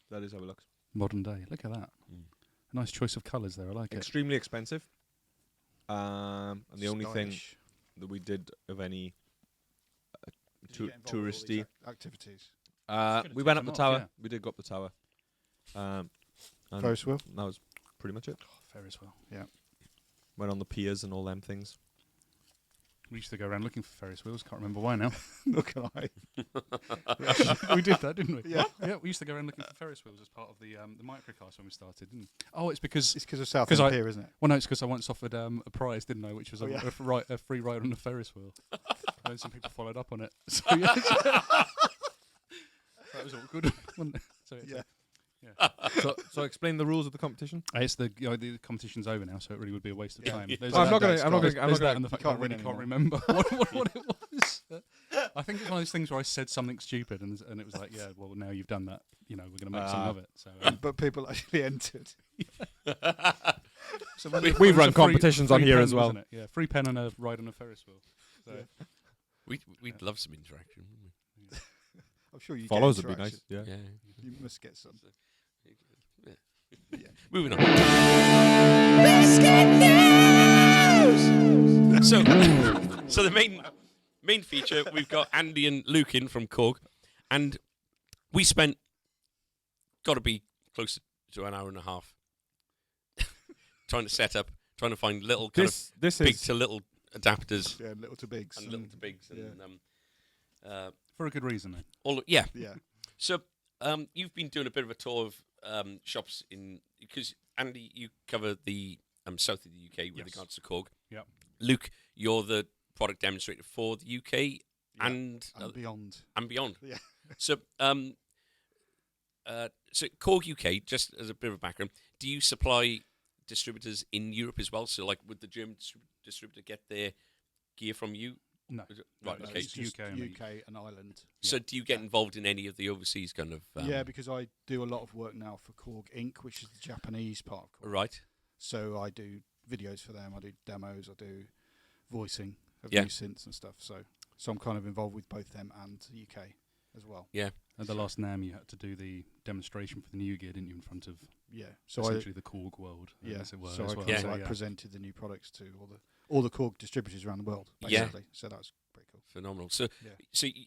That is how it looks. Modern day. Look at that. A nice choice of colours there. I like it. Extremely expensive. And the only thing Stylish. that we did of any Did you get involved with all these touristy. activities. We went up them the off, tower. yeah. We did go up the tower. And Ferris wheel. that was pretty much it. Ferris wheel. Went on the piers and all them things. We used to go around looking for Ferris wheels. Can't remember why now. Look at I. We did that, didn't we? Yeah. Yeah, we used to go around looking for Ferris wheels as part of the microcast when we started, didn't we? Oh, it's because It's because of South 'Cause End I- Pier, isn't it? well, no, it's because I once offered a prize, didn't I? Which was Oh, yeah. a free ride on the Ferris wheel. And then some people followed up on it. So yeah, that was awkward. Wasn't it? So it's, Yeah. So explain the rules of the competition. It's the competition's over now, so it really would be a waste of time. Yeah. There's I'm that- not going there's to. that and the fact that I can't win really can't anymore. remember what it was. I think it's one of those things where I said something stupid and it was like, yeah, well, now you've done that. We're going to make something of it. So, But people actually entered. so We've it was run a competitions on free here pen, as well. wasn't it? Yeah, free pen and a ride on a Ferris wheel. So, We'd love some interaction, wouldn't I'm sure you Follows get would be nice. interaction. Yeah. we? You must get some. Moving on. Biscuit news! So the main feature, we've got Andy and Luke in from Korg, and we spent, got to be close to an hour and a half trying to set up, trying to find little kind This of big is to little adapters Yeah, little to bigs. and little to bigs, and for a good reason, then. yeah. Yeah. So you've been doing a bit of a tour of shops because Andy, you cover the south of the UK with Yes. regards to Korg. Yep. Luke, you're the product demonstrator for the UK and beyond. and beyond. Yeah. So so Korg UK, just as a bit of a background, do you supply distributors in Europe as well? So like, would the German distributor get their gear from you? No. Is it- No, Right. no, Okay. it's Just UK only. UK and Ireland. So do you get involved in any of the overseas kind of? Yeah, because I do a lot of work now for Korg Inc., which is the Japanese part of Korg. Right. So I do videos for them. I do demos. I do voicing of Yeah. new synths and stuff. So I'm kind of involved with both them and the UK as well. At the last NAMM, you had to do the demonstration for the new gear, didn't you, in front of Yeah. So I essentially the Korg world, as it were. so as I well. kind of Yeah. like presented the new products to all the Korg distributors around the world. Yeah. Basically. So that was pretty cool. Phenomenal. So Yeah.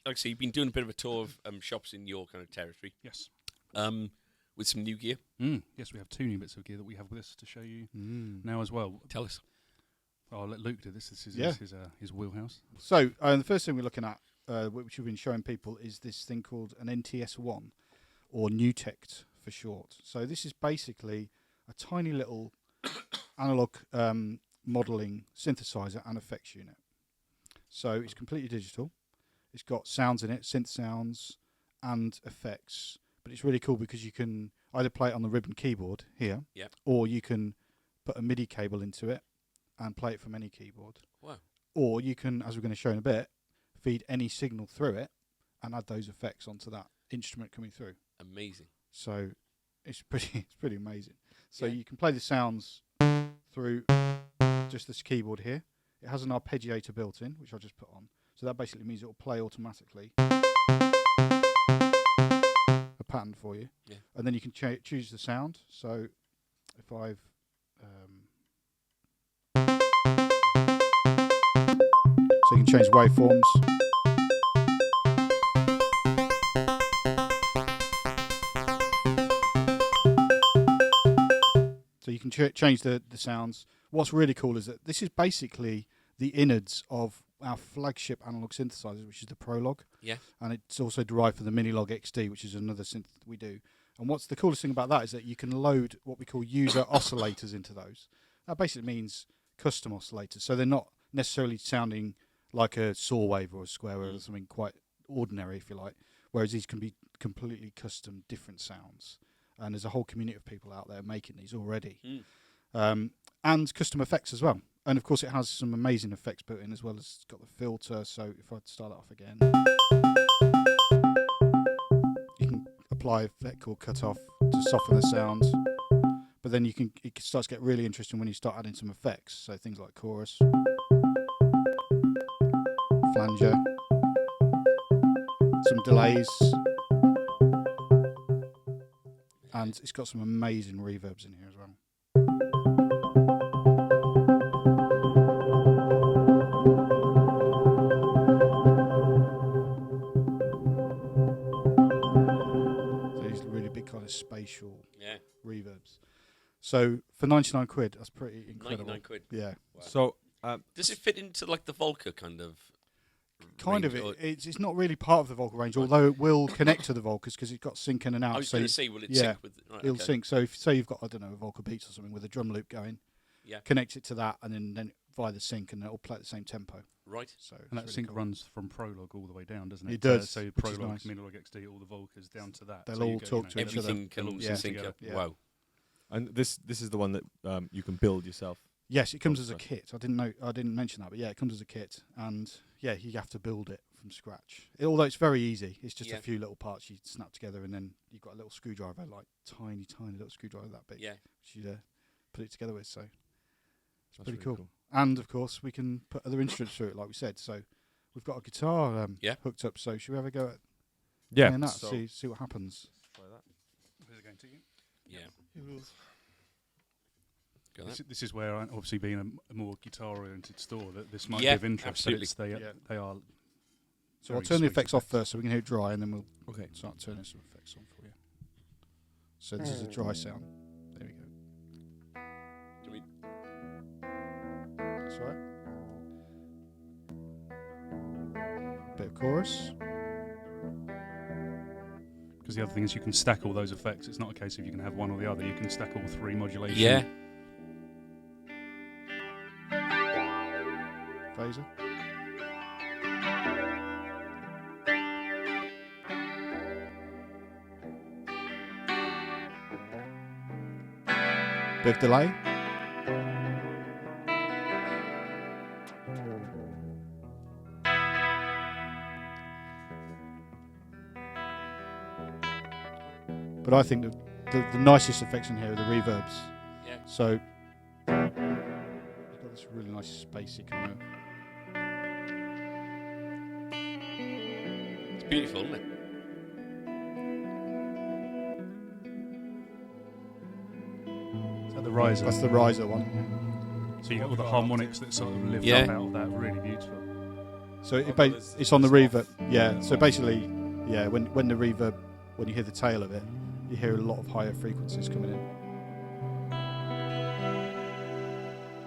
Like I say, you've been doing a bit of a tour of shops in your kind of territory. Yes. With some new gear. Yes, we have two new bits of gear that we have with us to show you Mm. now as well. Tell us. I'll let Luke do this. This is Yeah. his wheelhouse. So the first thing we're looking at, which we've been showing people, is this thing called an NTS1, or NewTect for short. So this is basically a tiny little analog modelling synthesizer and effects unit. So it's completely digital. It's got sounds in it, synth sounds and effects. But it's really cool because you can either play it on the ribbon keyboard here, Yep. or you can put a MIDI cable into it and play it from any keyboard. Wow. Or you can, as we're going to show in a bit, feed any signal through it and add those effects onto that instrument coming through. Amazing. So it's pretty amazing. So you can play the sounds through just this keyboard here. It has an arpeggiator built in, which I'll just put on. So that basically means it will play automatically a pattern for you. Yeah. And then you can choose the sound. So if I've so you can change waveforms. So you can change the sounds. What's really cool is that this is basically the innards of our flagship analog synthesizer, which is the Prolog. Yeah. And it's also derived from the MiniLog XD, which is another synth that we do. And what's the coolest thing about that is that you can load what we call user oscillators into those. That basically means custom oscillators. So they're not necessarily sounding like a saw wave or a square wave or something quite ordinary, if you like, whereas these can be completely custom, different sounds. And there's a whole community of people out there making these already. And custom effects as well. And of course it has some amazing effects built in, as well as it's got the filter. So if I start it off again, you can apply an effect called cut off to soften the sound. But then it starts to get really interesting when you start adding some effects. So things like chorus, flanger, some delays. And it's got some amazing reverbs in here as well. So these really big kind of spatial reverbs. So for 99 quid, that's pretty incredible. 99 quid. Yeah. Wow. So does it fit into like the Volker kind of? Kind of. It's not really part of the Volker range, although it will connect to the Volkers because it's got sync in and out. I was going to say, will it sync with? Right, it'll sync. So if say you've got, I don't know, a Volker Beats or something with a drum loop going, connect it to that, and then via the sync, and it'll play at the same tempo. Right. So and that really sync runs from Prolog all the way down, doesn't it? It does. So Prolog, MiniLog XD, all the Volkers down to that. They'll all talk to each other. Everything can sync up. Yeah. Wow. And this is the one that you can build yourself. Yes, it comes as a kit. I didn't mention that, but yeah, it comes as a kit, and yeah, you have to build it from scratch. Although it's very easy, it's just a few little parts you snap together, and then you've got a little screwdriver, like tiny little screwdriver that big. Yeah. Which you put it together with. So it's pretty really cool. And of course, we can put other instruments through it, like we said. So we've got a guitar hooked up. So should we have a go at playing that? So see what happens. Try that. Who's it going to you? Yeah. This is where, obviously, being a more guitar-oriented store, that this might be of interest. Absolutely. They are. So I'll turn the effects off first, so we can hear it dry, and then we'll start turning some effects on for you. So this is a dry sound. There we go. That's all right. Bit of chorus. Because the other thing is you can stack all those effects. It's not a case of you can have one or the other. You can stack all three modulation. Yeah. Phaser. Bit of delay. But I think the nicest effects in here are the reverbs. Yeah. So you've got this really nice spacey kind of. It's beautiful, isn't it? Is that the riser? That's the riser one. So you got all the harmonics that sort of lift up out of that. Really beautiful. So it's on the reverb. Yeah. So basically, when the reverb, when you hear the tail of it, you hear a lot of higher frequencies coming in.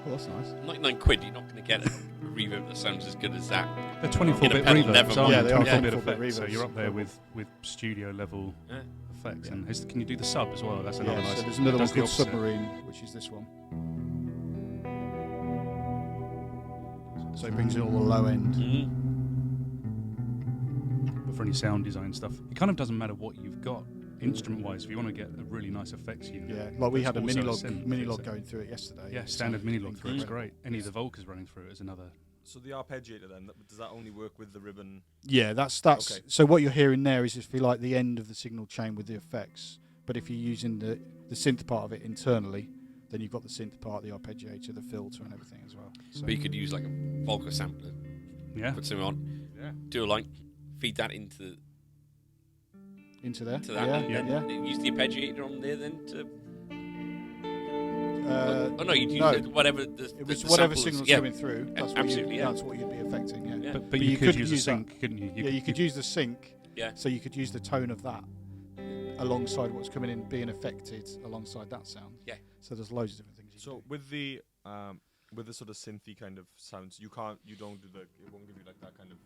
Oh, that's nice. 99 quid, you're not going to get a reverb that sounds as good as that. They're 24-bit pedal, never reverbs, mind. aren't they are 24-bit 24-bit effects. So reverbs. you're up there with studio level effects. Yeah. And can you do the sub as well? That's another nice. So there's another one does the called opposite. Submarine, which is this one. So it brings in all the low end. But for any sound design stuff, it kind of doesn't matter what you've got instrument-wise, if you want to get a really nice effects unit. Yeah, like we had a that's also MiniLog synth, going through it yesterday. Yeah, It standard sounded MiniLog through it's incredible. great. Any of the Volkers running through it is another. So the arpeggiator then, does that only work with the ribbon? Yeah, that's Okay. So what you're hearing there is if you like the end of the signal chain with the effects. But if you're using the synth part of it internally, then you've got the synth part, the arpeggiator, the filter, and everything as well. So But you could use like a Volker sampler, Yeah. put something on, Yeah. do a line, feed that into into there, to that, and then use the arpeggiator on there then to. Oh no, you'd use whatever the It was the whatever samples, signal's yeah. coming through. That's Absolutely, that's what you'd be affecting. Yeah. Yeah. But But you you could could use the use that. sync, couldn't you? You could use the sync. Yeah. So you could use the tone of that alongside what's coming in being affected alongside that sound. Yeah. So there's loads of different things. You So with the sort of synthy kind of sounds, you don't do it won't give you like that kind of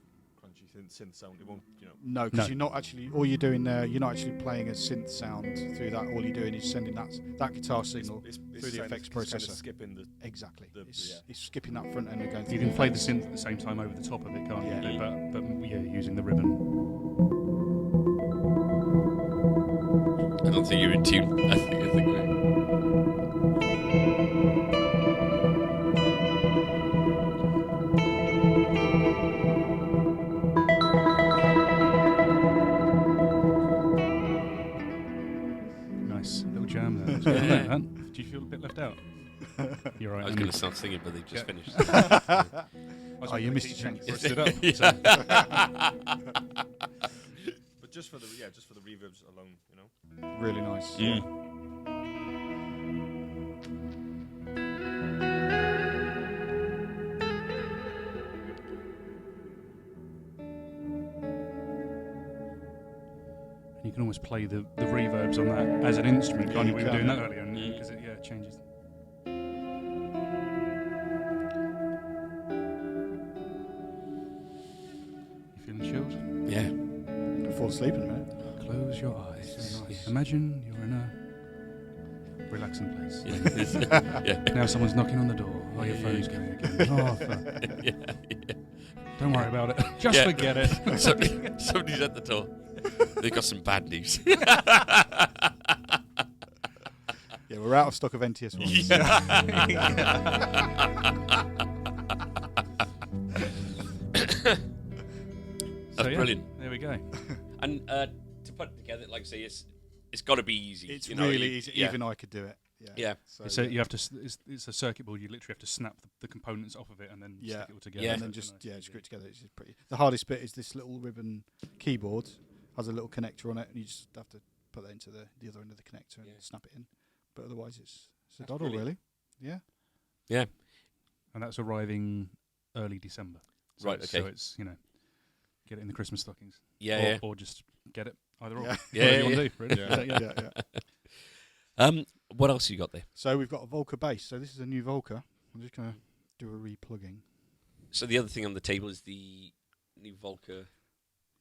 crunchy synth sound. It won't, No, because you're not actually. All you're doing there, you're not actually playing a synth sound through that. All you're doing is sending that guitar signal through the effects kind of processor. skipping the Exactly. the- It's skipping that front end and going through. You can the play the effects. synth at the same time over the top of it, can't Yeah. you? But yeah, using the ribbon. I don't think you're in tune. I think we're. Nice little jam there. That's good, isn't it, man? Do you feel a bit left out? You're right. I was Andy. going to start singing, but they just finished. Oh, you missed your chance. Stood up. Yeah. But just for the reverbs alone, Really nice. You can almost play the reverbs on that as an instrument, can't you? We were can, doing that yeah. earlier, because it changes. You feeling chilled? Yeah. I'll fall asleep in a minute. Close your eyes. Yes, yes. Imagine you're in a relaxing place. Yeah. Now someone's knocking on the door. Oh, your phone's going again. Oh, fuck. Yeah. Don't worry about it. Just Yeah. forget it. Somebody's at the door. They've got some bad news. Yeah, we're out of stock of NTS ones. That's brilliant. There we go. And to put it together, like I say, it's got to be easy. It's you know, really easy. Yeah. Even I could do it. Yeah. So you have to. It's a circuit board. You literally have to snap the components off of it and then stick it all together. Yeah. And then So just it's nice and screw it easy. together. It's just pretty. The hardest bit is this little ribbon keyboard. Has a little connector on it, and you just have to put that into the other end of the connector and snap it in. But otherwise, it's a doddle, brilliant. really. Yeah. Yeah. And that's arriving early December. So Right, So okay. it's get it in the Christmas stockings. Yeah. Or just get it either or. Yeah. Yeah, Whatever yeah, you want to do. Really. Yeah. What else you got there? So we've got a Volker bass. So this is a new Volker. I'm just going to do a replugging. So the other thing on the table is the new Volker,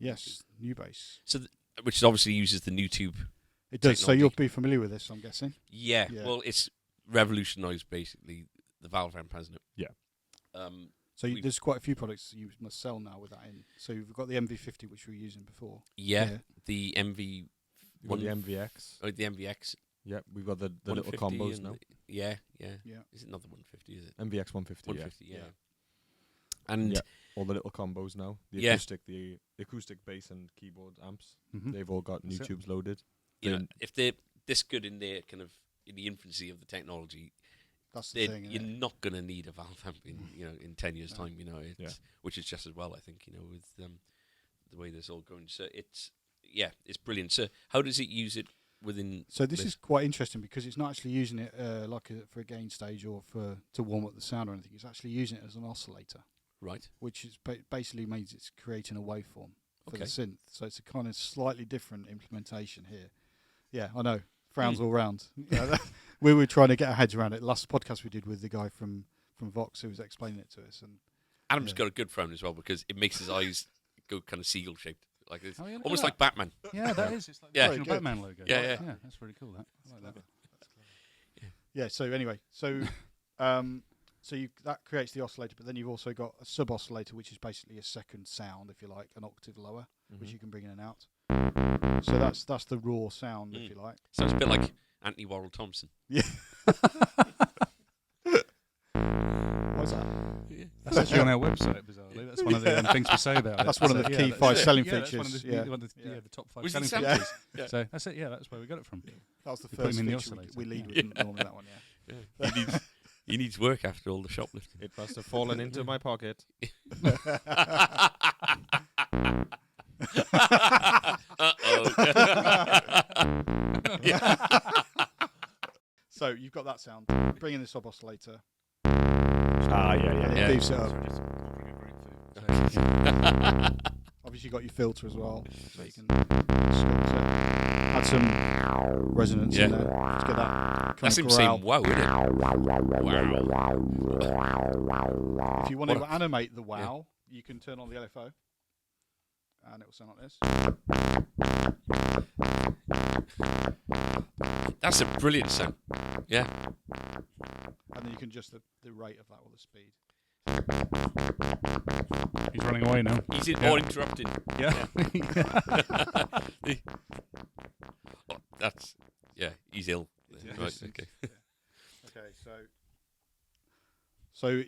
Yes, new bass. so which obviously uses the new tube. It does. So Technology. you'll be familiar with this, I'm guessing. Yeah. Yeah. Well, it's revolutionised basically the valve amp, hasn't it? Yeah. So We've- there's quite a few products you must sell now with that in. So you've got the MV50, which we were using before. Yeah. The MV. You've got the MVX. Oh, the MVX. Yeah, we've got the little 150 combos and now. Yeah. Yeah. Is it not the 150? Is it? MVX 150. 150. Yeah. Yeah. And Yeah. All the little combos now. The Yeah. acoustic, the acoustic bass and keyboard amps. Mhm. They've all got new That's it. tubes loaded. you know, Then- if they're this good in their kind of in the infancy of the technology, That's the thing. you're Isn't it? not going to need a valve amp in in 10 years' No. time. It's, Yeah. which is just as well, I think. With the way this all going. So it's brilliant. So how does it use it within? So this is quite interesting because it's not actually using it for a gain stage or to warm up the sound or anything. It's actually using it as an oscillator, Right. which is basically means it's creating a waveform for Okay. the synth. So it's a kind of slightly different implementation here. Yeah, I know. Frowns all round. We were trying to get our heads around it. Last podcast we did with the guy from Vox who was explaining it to us, and Adam's Yeah. got a good frown as well because it makes his eyes go kind of seagull shaped, like this, Oh, yeah, look almost at like Batman. Yeah, that is. It's like Yeah. the original Very Batman logo. Yeah, yeah. Yeah, that's really cool. That. I like that. yeah. So anyway, so that creates the oscillator, but then you've also got a sub oscillator, which is basically a second sound, if you like, an octave lower, which you can bring in and out. So that's the raw sound, if you like. Sounds a bit like Anthony Worrell Thompson. Yeah. What's that? Yeah. That's actually on our website, bizarrely. That's one of the things we say about it. That's one of the key 5 selling features. That's one of the top 5 Was selling it features. Yeah. So that's it. Yeah, that's where we got it from. That was the You put first him in the feature oscillator. we lead with normally, that one, He needs work after all the shoplifting. It must have fallen into my pocket. So you've got that sound. Bring in the sub oscillator. Yeah. It beefs it up. Obviously, you got your filter as well, so you can add some resonance in there to get that. That's him saying wow, isn't it? Wow. If you want to animate the wow, you can turn on the LFO, and it will sound like this. That's a brilliant sound. Yeah. And then you can adjust the rate of that or the speed. He's running away now. He's interrupting. Yeah. That's he's ill. Yeah. Right. Okay. Okay. So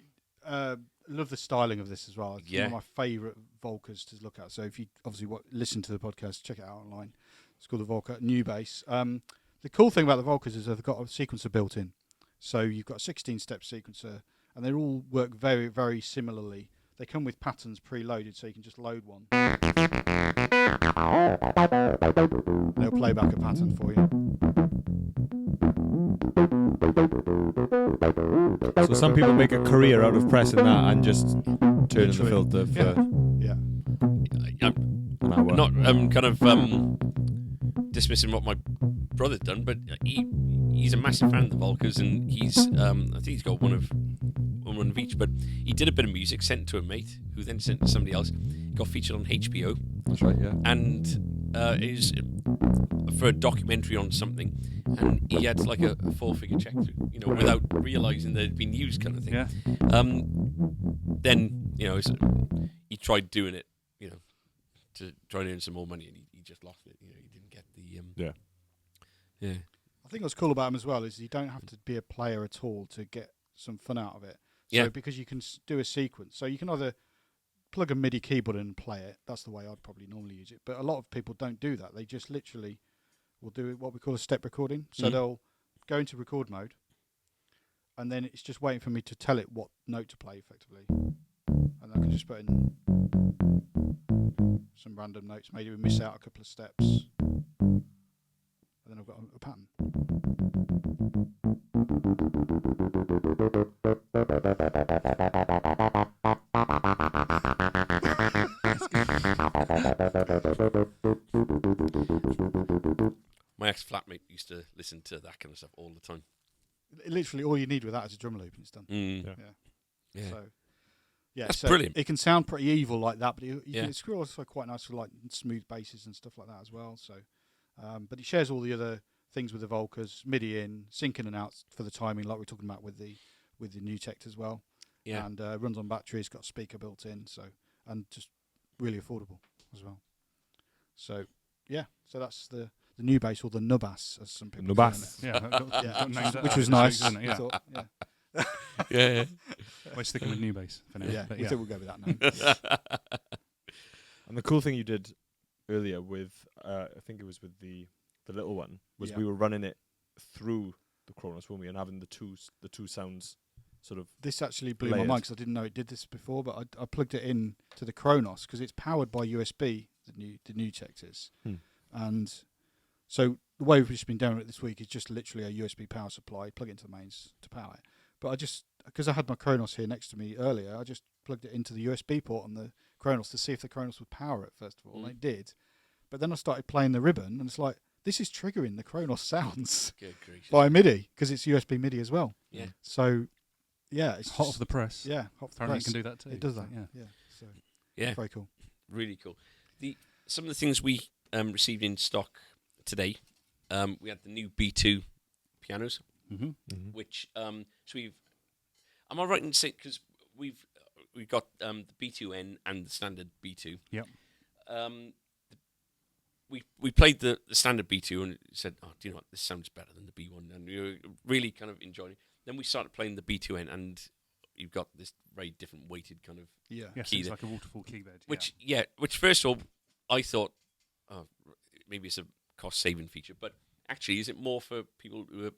love the styling of this as well. It's one of my favourite Volkers to look at. So if you obviously listen to the podcast, check it out online. It's called the Volker New Bass. The cool thing about the Volkers is they've got a sequencer built in. So you've got a 16-step sequencer, and they all work very, very similarly. They come with patterns preloaded, so you can just load one. They'll play back a pattern for you. So some people make a career out of pressing that and just turning the filter for I'm not kind of dismissing what my brother's done, but he's a massive fan of the Volkers, and he's I think he's got one of each, but he did a bit of music, sent it to a mate, who then sent it to somebody else. Got featured on HBO. That's right, yeah. And it was for a documentary on something, and he had like a 4-figure check through, without realising that it'd been used, kind of thing. Yeah. Then he tried doing it, to try and earn some more money, and he just lost it. He didn't get the Yeah. I think what's cool about them as well is you don't have to be a player at all to get some fun out of it. So because you can do a sequence, so you can either plug a MIDI keyboard in and play it. That's the way I'd probably normally use it. But a lot of people don't do that. They just literally will do what we call a step recording. So they'll go into record mode, and then it's just waiting for me to tell it what note to play effectively. And I can just put in some random notes. Maybe we miss out a couple of steps. And then I've got a pattern. My ex-flatmate used to listen to that kind of stuff all the time. Literally, all you need with that is a drum loop, and it's done. Yeah. So, that's brilliant. It can sound pretty evil like that, but it's also quite nice for like smooth basses and stuff like that as well. So, but it shares all the other things with the Volkers, MIDI in, sync in and out for the timing, like we're talking about with the new tech as well. Yeah. And runs on battery. It's got a speaker built in, and just really affordable as well. So so that's the new bass, or the Nubass, as some people Nubass. say. Which was nice. Yeah. I thought, Yeah. We're sticking with new bass for now. we but think we'll go with that name. And the cool thing you did earlier with, I think it was with the little one, was we were running it through the Kronos, weren't we, and having the two sounds sort of. This actually blew my mind because I didn't know it did this before, but I plugged it in to the Kronos because it's powered by USB. The new tech is, and so the way we've just been doing it this week is just literally a USB power supply, plug it into the mains to power it. But because I had my Kronos here next to me earlier, I just plugged it into the USB port on the Kronos to see if the Kronos would power it first of all, and it did. But then I started playing the ribbon, and it's like, this is triggering the Kronos sounds by MIDI because it's USB MIDI as well. Yeah. So, it's hot off the press. Yeah, hot off the Apparently press. you can do that too. It does that. Yeah. So very cool. Really cool. Some of the things we received in stock today, we had the new B2 pianos, which so we've. Am I right in saying, because we've got the B2N and the standard B2. Yep. we played the standard B2 and said, oh, do you know what? This sounds better than the B1, and we were really kind of enjoying it. Then we started playing the B2N, and you've got this very different weighted kind of yes, key it's there, like a waterfall key bed. which first of all I thought, oh, maybe it's a cost saving feature, but actually, is it more for people who are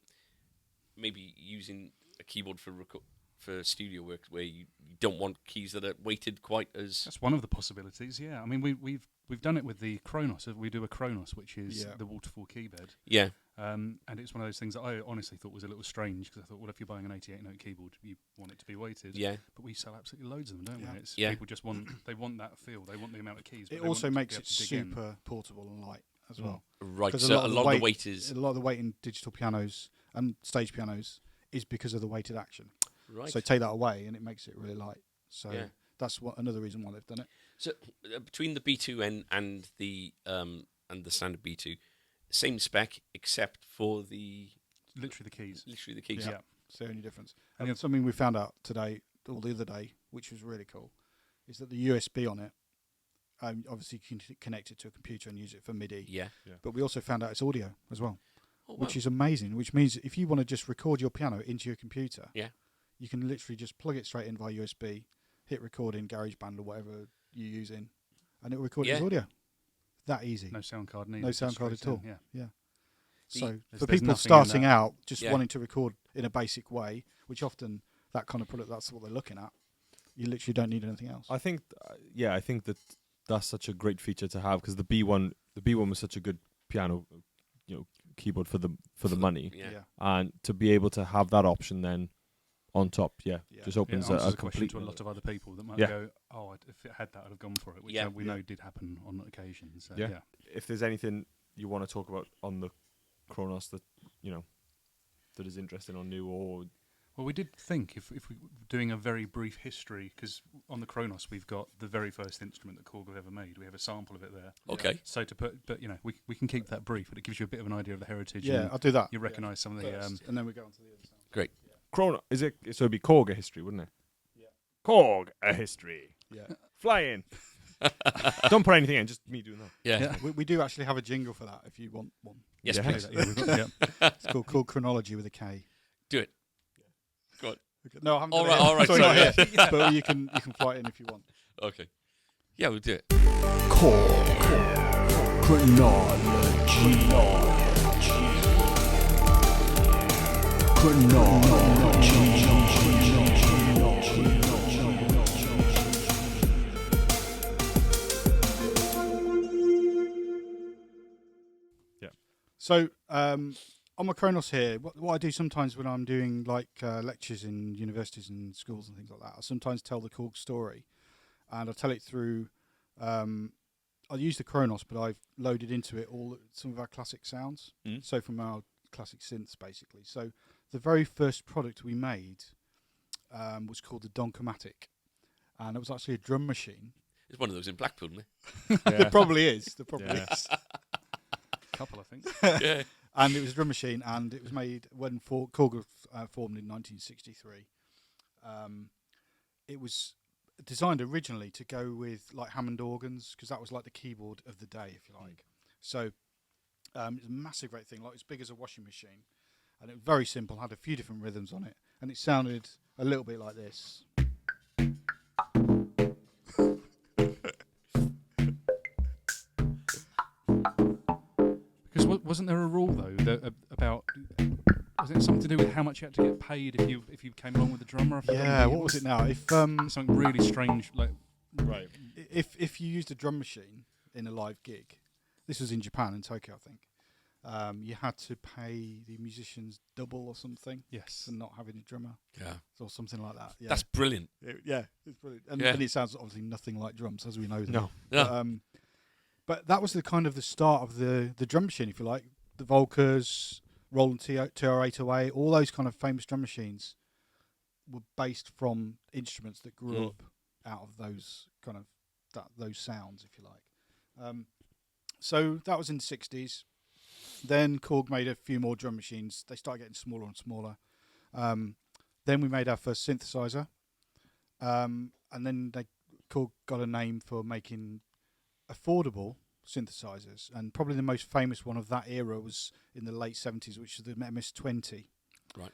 maybe using a keyboard for studio work where you don't want keys that are weighted quite as... That's one of the possibilities, yeah. I mean, we've done it with the Kronos. We do a Kronos, which is the waterfall keyboard. Yeah. And it's one of those things that I honestly thought was a little strange, because I thought, well, if you're buying an 88-note keyboard, you want it to be weighted. Yeah. But we sell absolutely loads of them, don't we? It's Yeah. People just want that feel. They want the amount of keys. But It they also want makes to it be able to dig in. super portable and light as well. Right, 'Cause so a lot of the weight is... A lot of the weight in digital pianos and stage pianos is because of the weighted action. Right. So take that away and it makes it really light. So Yeah. that's another reason why they've done it. So between the B2N and the standard B2, same spec except for the... Literally the keys. Literally the keys. Yeah. It's the only difference. And something we found out today, or the other day, which was really cool, is that the USB on it, obviously you can connect it to a computer and use it for MIDI. Yeah. But we also found out it's audio as well, Oh, which wow. is amazing. Which means if you want to just record your piano into your computer, Yeah. you can literally just plug it straight in via USB, hit record in GarageBand or whatever you're using, and it will record it as audio. That easy. No sound card needed. No sound card at all. Yeah. So There's for people nothing in starting that. out, just Yeah. wanting to record in a basic way, which often that kind of product, that's what they're looking at. You literally don't need anything else. I think, I think that's such a great feature to have, because the B1 was such a good piano, keyboard for the money, Yeah. and to be able to have that option then on top, just opens answers a the question complete. to a lot of other people that might Yeah. go, oh, if it had that, I'd have gone for it, which Yeah. we know did happen on occasion. So, Yeah. If there's anything you want to talk about on the Kronos that that is interesting or new, or Well, we did think if we were doing a very brief history, because on the Kronos we've got the very first instrument that Korg have ever made. We have a sample of it there. Okay. So but we can keep that brief, but it gives you a bit of an idea of the heritage. Yeah, and I'll do that. you recognise some of the. First, and then we go on to the other side. Great. Kronos is it? So it'd be Korg a history, wouldn't it? Yeah. Korg a history. Yeah. Fly in. Don't put anything in, just me doing that. Yeah. We do actually have a jingle for that if you want one. Yes, Yeah. please. Yeah, we've got- yeah. It's called Chronology with a K. Do it. Go on. Okay. No, I haven't All done it right, yet. all right, Sorry, sorry, not yet. But you can fly it in if you want. Okay. Yeah, we'll do it. So on my Kronos here, what I do sometimes when I'm doing like lectures in universities and schools and things like that, I sometimes tell the Korg story, and I tell it through. I use the Kronos, but I've loaded into it some of our classic sounds. So from our classic synths, basically. So the very first product we made was called the Donkomatic, and it was actually a drum machine. It's one of those in Blackpool, isn't There probably is. There probably Yeah. is. Couple, I think. it? Yeah. And it was a drum machine, and it was made when Korg formed in 1963. It was designed originally to go with like Hammond organs, because that was like the keyboard of the day, if you like. So it's a massive, great thing, like as big as a washing machine, and it was very simple. Had a few different rhythms on it, and it sounded a little bit like this. Because wasn't there a rule though that about? Was it something to do with how much you had to get paid if you came along with the drummer? Yeah, what was it now? If something really strange, like Right. if you used a drum machine in a live gig, this was in Japan, in Tokyo, I think. You had to pay the musicians double or something yes, for not having a drummer, Yeah. or something like that. Yeah, That's brilliant. it's brilliant, and, Yeah. and it sounds obviously nothing like drums as we know them. No. Yeah. But that was the kind of the start of the drum machine, if you like. The Volkers, Roland TR-808, all those kind of famous drum machines were based from instruments that grew up out of those kind of those sounds, if you like. So that was in the 60s. Then Korg made a few more drum machines. They started getting smaller and smaller. Then we made our first synthesizer. And then Korg got a name for making affordable synthesizers, and probably the most famous one of that era was in the late 70s, which is the MS-20. Right.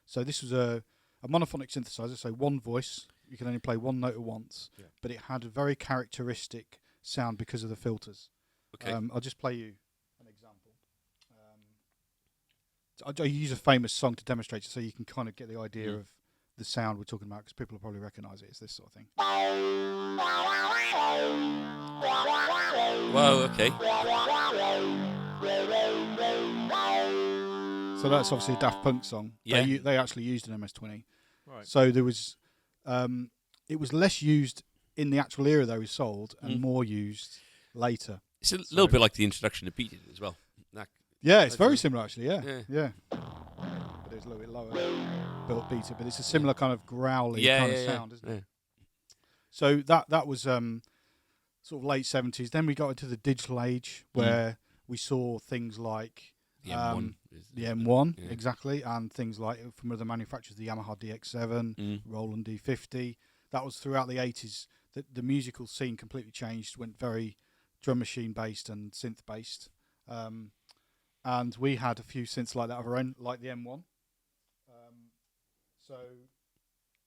So this was a monophonic synthesizer, so one voice. You can only play one note at once, but it had a very characteristic sound because of the filters. Okay. I'll just play you an example. I use a famous song to demonstrate it, so you can kind of get the idea of the sound we're talking about, because people will probably recognise it. It's this sort of thing. Whoa, okay. So that's obviously a Daft Punk song. Yeah. They actually used an MS-20. Right. So there was, it was less used in the actual era they were sold, and more used later. It's a little bit like the introduction to Beat It as well. It's very similar actually. Yeah. But it's a little bit lower built beater, but it's a similar kind of growly kind of sound, isn't it? So that was sort of late 70s. Then we got into the digital age, where we saw things like The M1. The M1, exactly, and things like from other manufacturers, the Yamaha DX7, Roland D50. That was throughout the 80s. The musical scene completely changed, went very drum machine based and synth based. And we had a few synths like that of our own, like the M1. So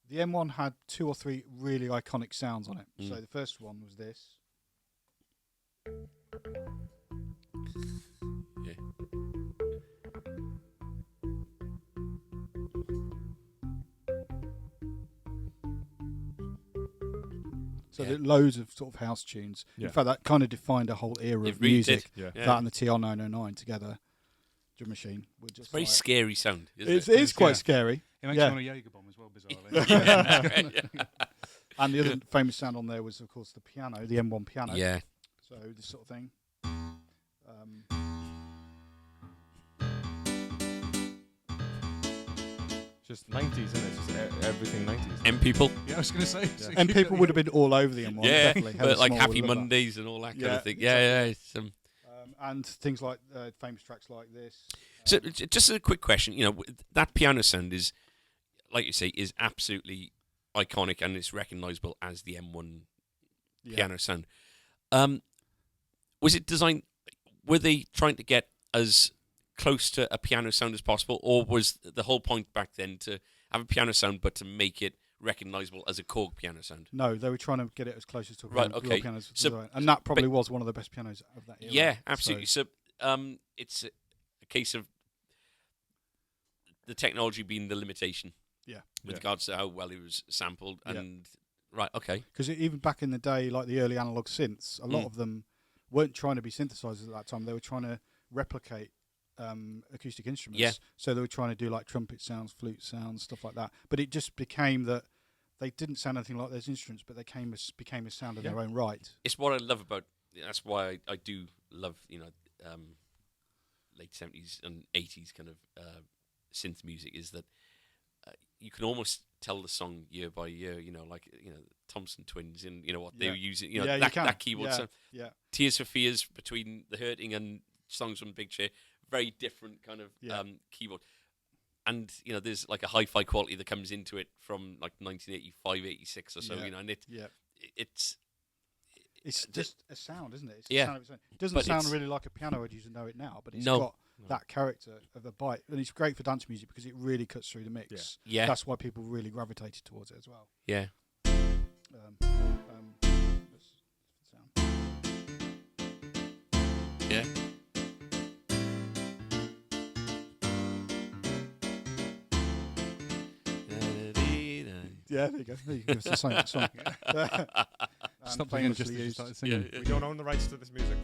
the M1 had 2 or 3 really iconic sounds on it. So the first one was this. Yeah. So there are loads of sort of house tunes. Yeah. In fact, that kind of defined a whole era of music. That and the TR-909 together. Drum machine. It's a very scary sound, isn't it? It is quite scary. It makes you want a Jaeger bomb as well, bizarrely. And the other famous sound on there was, of course, the piano, the M1 piano. Yeah. So this sort of thing. Just 90s, isn't it? Just everything 90s. M people. Yeah, I was going to say. Yeah. And people would have been all over the M1. Yeah, definitely. but like Small Happy would love Mondays and all that kind of thing. Exactly. Yeah. It's, and things like famous tracks like this. So just a quick question. That piano sound is, like you say, is absolutely iconic and it's recognisable as the M1 piano sound. Was it designed? Were they trying to get as close to a piano sound as possible, or was the whole point back then to have a piano sound but to make it recognisable as a Korg piano sound? No, they were trying to get it as close as to Right, real okay. pianos. So, and that probably was one of the best pianos of that era. Yeah, absolutely. So, it's a case of the technology being the limitation. Yeah. With regards to how well it was sampled. And right, okay. Because even back in the day, like the early analog synths, a lot of them weren't trying to be synthesizers at that time. They were trying to replicate acoustic instruments. Yeah. So they were trying to do like trumpet sounds, flute sounds, stuff like that. But it just became that they didn't sound anything like those instruments, but they became a sound in their own right. It's what I love about. That's why I do love late 70s and 80s kind of synth music, is that you can almost tell the song year by year. Thompson Twins and what they were using. That keyboard sound. Yeah. Tears for Fears between The Hurting and Songs from the Big Chair. Very different kind of keyboard. And, there's like a hi-fi quality that comes into it from like 1985, 86 or so, and it's just a sound, isn't it? It's Yeah. a sound of its own. It doesn't sound really like a piano as you know it now, but it's got that character of a bite. And it's great for dance music because it really cuts through the mix. Yeah. That's why people really gravitated towards it as well. Yeah. Yeah. Yeah, there you go. There you go. It's the same song. Stop playing just as you started singing. We don't own the rights to this music.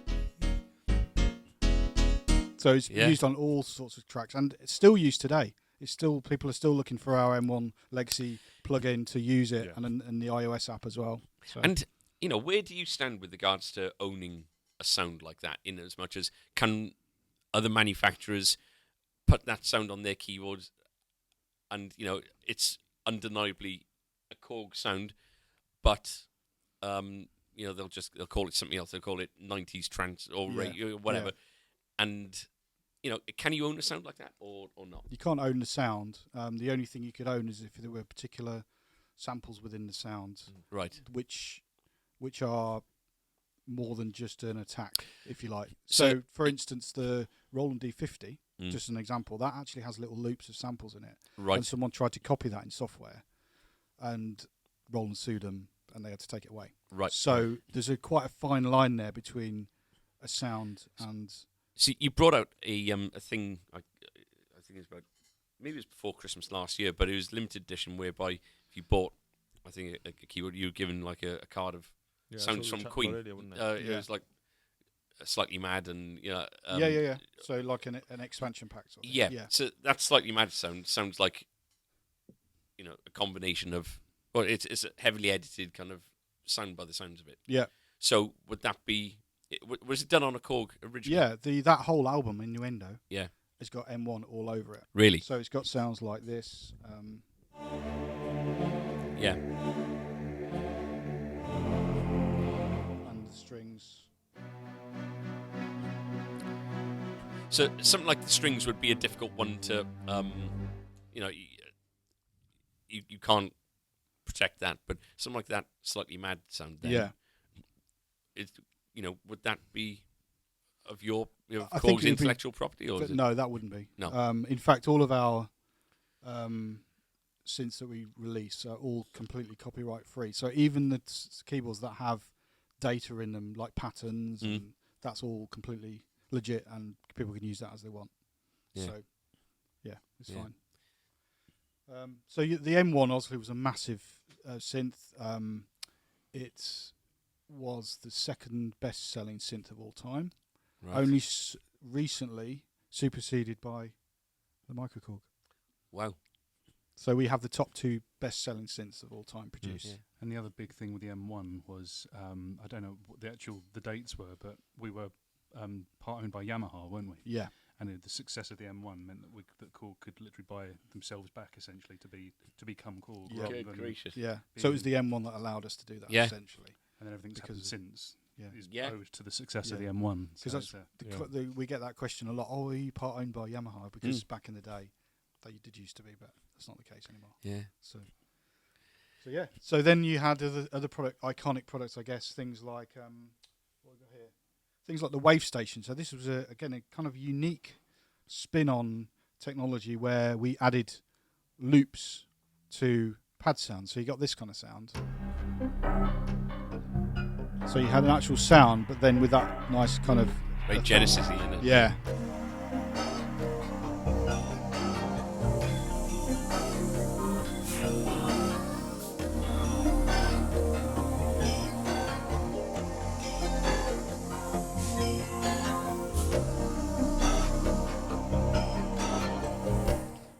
So it's used on all sorts of tracks, and it's still used today. People are still looking for our M1 Legacy plugin to use it, and the iOS app as well. So. And where do you stand with regards to owning a sound like that? In as much as can other manufacturers put that sound on their keyboards, and it's undeniably a Korg sound, but they'll call it something else. They'll call it 90s trance or radio or whatever. And can you own a sound like that or not? You can't own the sound. The only thing you could own is if there were particular samples within the sound, right? Which are more than just an attack, if you like. So for instance, the Roland D50, just an example, that actually has little loops of samples in it. Right. And someone tried to copy that in software, and Roland sued them, and they had to take it away. Right. So there's quite a fine line there between a sound and... See, you brought out a thing, I think it was about, maybe it was before Christmas last year, but it was limited edition whereby if you bought, I think, a keyboard, you were given like a card of sounds from Queen. Earlier, wasn't it? It was like Slightly Mad and, yeah. So like an expansion pack sort of thing. Yeah. So that Slightly Mad sounds like, a combination of, well, it's a heavily edited kind of sound by the sounds of it. Yeah. So would that be, was it done on a Korg originally? Yeah, that whole album, Innuendo, yeah, it's got M1 all over it. Really? So it's got sounds like this. Yeah. And the strings. So something like the strings would be a difficult one to, you can't protect that, but something like that Slightly Mad sound there. Yeah. Would that be of your I think Korg's intellectual property, or no, that wouldn't be. No. In fact, all of our synths that we release are all completely copyright free. So even the keyboards that have data in them, like patterns, and that's all completely legit, and people can use that as they want. Yeah. So, yeah, it's fine. So the M1 obviously was a massive synth. It was the second best-selling synth of all time. Right. Only recently superseded by the microKAST. Wow. So we have the top 2 best-selling synths of all time produced. Yeah. And the other big thing with the M1 was, I don't know what the dates were, but we were part owned by Yamaha, weren't we? Yeah. And the success of the M1 meant that Korg could literally buy themselves back, essentially, to become Korg. Yeah. rather Good than gracious. Yeah. So it was the M1 that allowed us to do that, Yeah. essentially. And then everything's happened since is Yeah. owed to the success of Yeah. the M1. Because So we get that question a lot. Oh, are you part owned by Yamaha? Because back in the day, they did used to be, but that's not the case anymore. Yeah. So yeah. So then you had other iconic products, I guess. Things like what have we got here? Things like the Wave Station. So this was again a kind of unique spin on technology where we added loops to pad sound. So you got this kind of sound. So you had an actual sound, but then with that nice kind of Very Genesis-y, isn't it? yeah.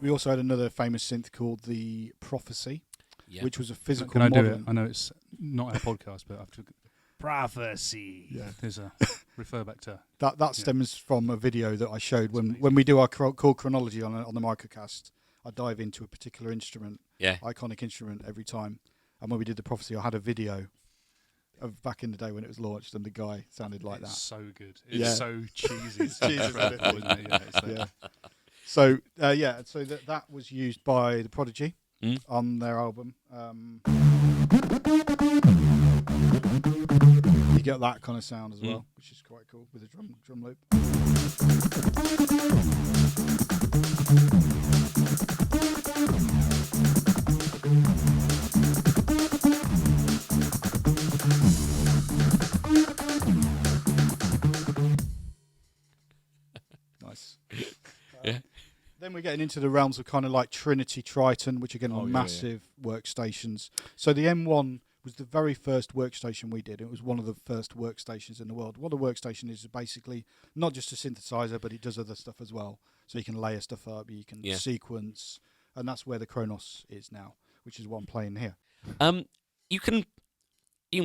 We also had another famous synth called the Prophecy, which was a physical Can I do model. it? I know it's not a podcast, but I've took Prophecy. Yeah. There's a refer back to That stems from a video that I showed when we do our chord chronology on the microcast. I dive into a particular instrument, iconic instrument every time. And when we did the Prophecy, I had a video of back in the day when it was launched, and the guy sounded like that. So good. It's so cheesy. It's cheesy, incredible, isn't it? Yeah, it's like, So so that was used by the Prodigy on their album. You get that kind of sound as well, which is quite cool with a drum loop. Nice. Then we're getting into the realms of kind of like Trinity, Triton, which again are massive workstations. So the M1 was the very first workstation we did. It was one of the first workstations in the world. What a workstation is basically not just a synthesizer, but it does other stuff as well. So you can layer stuff up, you can sequence, and that's where the Kronos is now, which is what I'm playing here. You can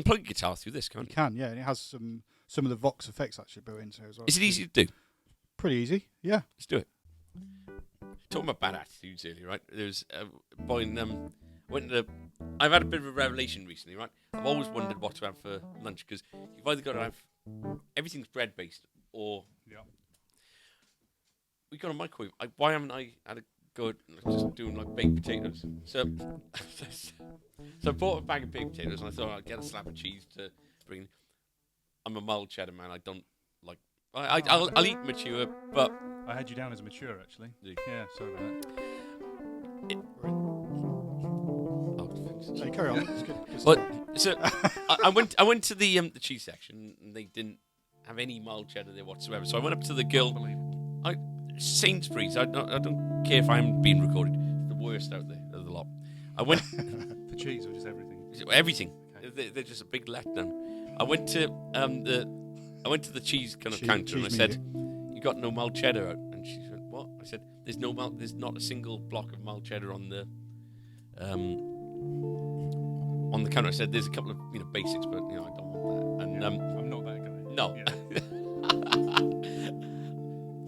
plug a guitar through this, can't you? You can, yeah. And it has some of the Vox effects actually built into it as well. Is it easy to do? Pretty easy, yeah. Let's do it. Talking about bad attitudes earlier, right? There was a boy in, I've had a bit of a revelation recently, right? I've always wondered what to have for lunch, because you've either got to have everything's bread based, or we got a microwave. Why haven't I had a go at just doing like baked potatoes? So I bought a bag of baked potatoes, and I thought I'd get a slab of cheese to bring. I'm a mild cheddar man. I don't like. I'll eat mature, but I had you down as a mature, actually. Yeah, sorry about that. So carry on. It's good. But so I went to the cheese section, and they didn't have any mild cheddar there whatsoever. So I went up to the girl. Sainsbury's. I don't care if I'm being recorded. It's the worst out there of the lot. I went for cheese or just everything. Everything. Okay. They're just a big letdown. I went to the cheese kind of counter, and I said, "You got no mild cheddar out?" And she said, "What?" I said, "There's not a single block of mild cheddar on the counter." I said, "There's a couple of basics, but I don't want that." And I'm not that guy. No. Yeah.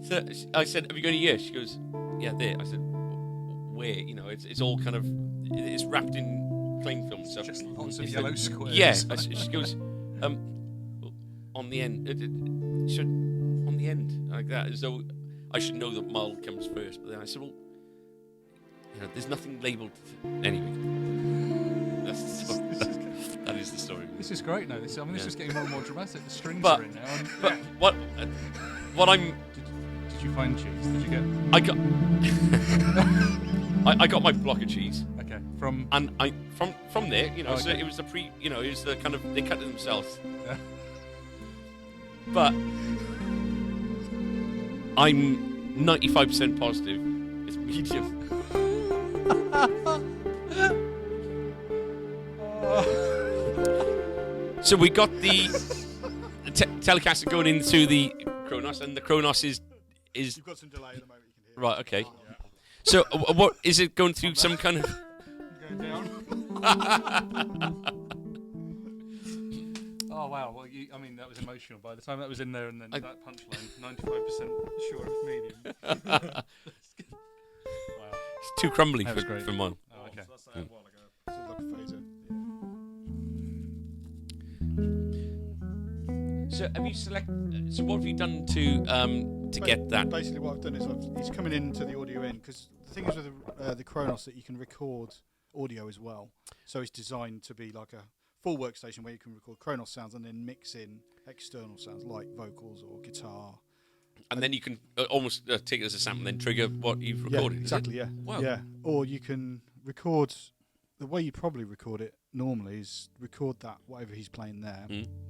So I said, "Have you got any here?" She goes, "Yeah, there." I said, "Where?" It's all kind of it's wrapped in cling film stuff. Just lots of yellow squares. Yeah. She goes, on the end. Should on the end like that, as though I should know that mild comes first. But then I said, "Well, there's nothing labelled." Anyway, that is the story. This is great. This is getting more and more dramatic. The strings But- are in now. But what I'm. Did you find cheese? Did you get? I got my block of cheese. Okay. From there, Oh, so okay. it was it was the kind of they cut it themselves. Yeah. But I'm 95% positive it's medium. So we got the Telecaster going into the Kronos, and the Kronos is You've got some delay at the moment. You can hear. right. Okay. So what is it going through some kind of? Going down. Oh wow! Well, that was emotional. By the time that was in there, and then that punchline, 95% sure it's medium. Wow. It's too crumbly That was great. for mine. Oh, okay. So that's a while ago. So it's like a phaser. So have you selected? So what have you done to get that? Basically, what I've done is it's coming into the audio in, because the thing is with the Kronos that you can record audio as well. So it's designed to be like a full workstation where you can record Kronos sounds and then mix in external sounds like vocals or guitar. And then you can almost take it as a sample and then trigger what you've recorded. Yeah, exactly. Yeah. Wow. Yeah. Or you can record. The way you probably record it normally is record that whatever he's playing there.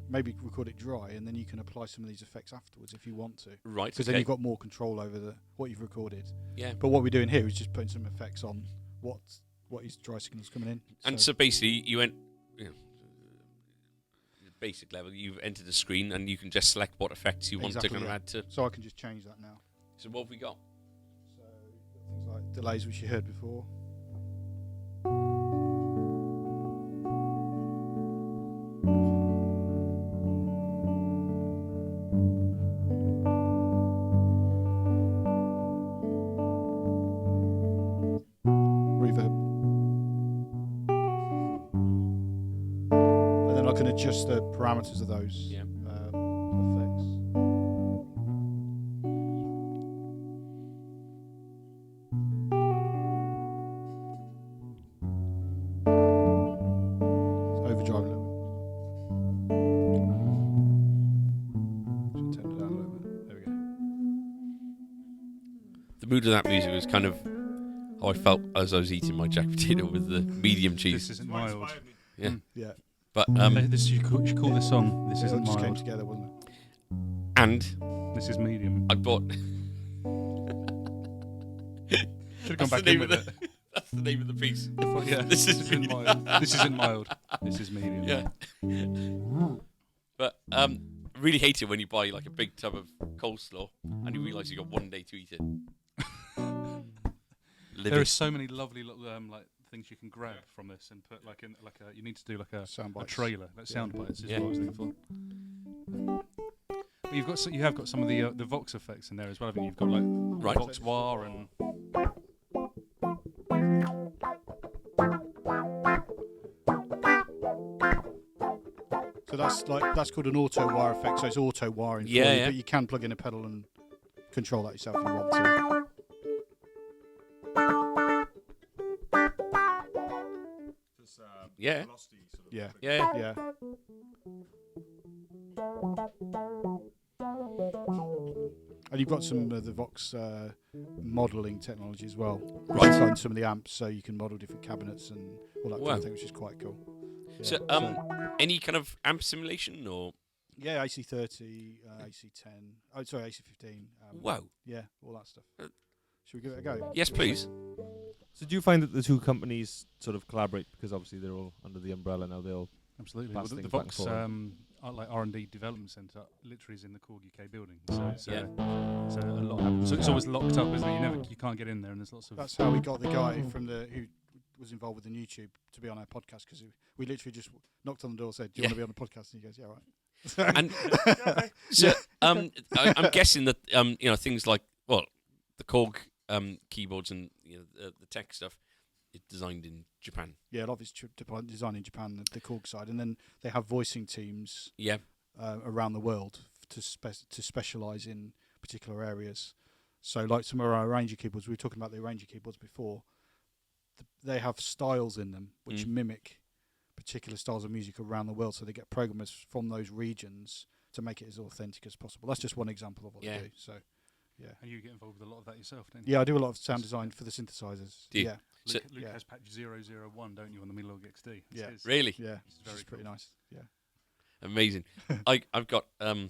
Maybe record it dry, and then you can apply some of these effects afterwards if you want to. Right. Because then you've got more control over what you've recorded. Yeah. But what we're doing here is just putting some effects on what his dry signals coming in. And so basically, you went, basic level. You've entered the screen, and you can just select what effects you want to kind of add to. So I can just change that now. So what have we got? So things like delays, which you heard before. Reverb. And then I can adjust the parameters of those effects. Overdrive a little bit. Should turn it down a little bit. There we go. The mood of that music was kind of how I felt as I was eating my jack potato with the medium cheese. This isn't mild. Yeah. Yeah. But You should call this song. This It isn't just came mild. together, wasn't it? and This is medium. I bought. Should have gone That's the back in name with of it. That's the name of the piece. Yeah. This is isn't mild. This isn't mild. This is medium. Yeah. But really hate it when you buy like a big tub of coleslaw and you realise you got 1 day to eat it. There are so many lovely like things you can grab from this and put like in like a. You need to do like a Sound bites. trailer. Like sound bites is Yeah. what I was looking for. But you have got some of the Vox effects in there as well. Haven't you? You've got like Right. Vox wah and. So that's called an auto wire effect. So it's auto wiring. for Yeah, you, yeah. But you can plug in a pedal and control that yourself if you want to. Yeah. Velocity sort of Yeah. Yeah. Yeah. And you've got some of the Vox modelling technology as well. Right. Inside some of the amps, so you can model different cabinets and all that kind of thing, which is quite cool. Yeah. So, any kind of amp simulation or? Yeah, AC30, AC10. Oh, sorry, AC15. Wow. Yeah, all that stuff. Should we give it a go? Yes, please. So do you find that the two companies sort of collaborate because obviously they're all under the umbrella now? They'll absolutely. pass Well, the things back and Vox forth. like R&D development centre literally is in the Korg UK building. So it's, so a lot happens. So it's always locked up, isn't it? You can't get in there, and there's lots of. That's how we got the guy who was involved with the YouTube to be on our podcast, because we literally just knocked on the door, said, "Do you want to be on the podcast?" And he goes, "Yeah, all right." And so I'm guessing that things like the Korg keyboards and the tech stuff is designed in Japan. Yeah, a lot of it's designed in Japan, the Korg side, and then they have voicing teams around the world to specialise in particular areas. So like some of our Arranger keyboards, we were talking about the Arranger keyboards before, they have styles in them which mimic particular styles of music around the world, so they get programmers from those regions to make it as authentic as possible. That's just one example of what they do. So, yeah. And you get involved with a lot of that yourself, don't you? Yeah, I do a lot of sound design for the synthesizers. Do you? Yeah. Luke has patch 001, don't you, on the MiniLog XD? Yeah. Really? Yeah. It's very pretty cool. nice. Yeah. Amazing. I've got I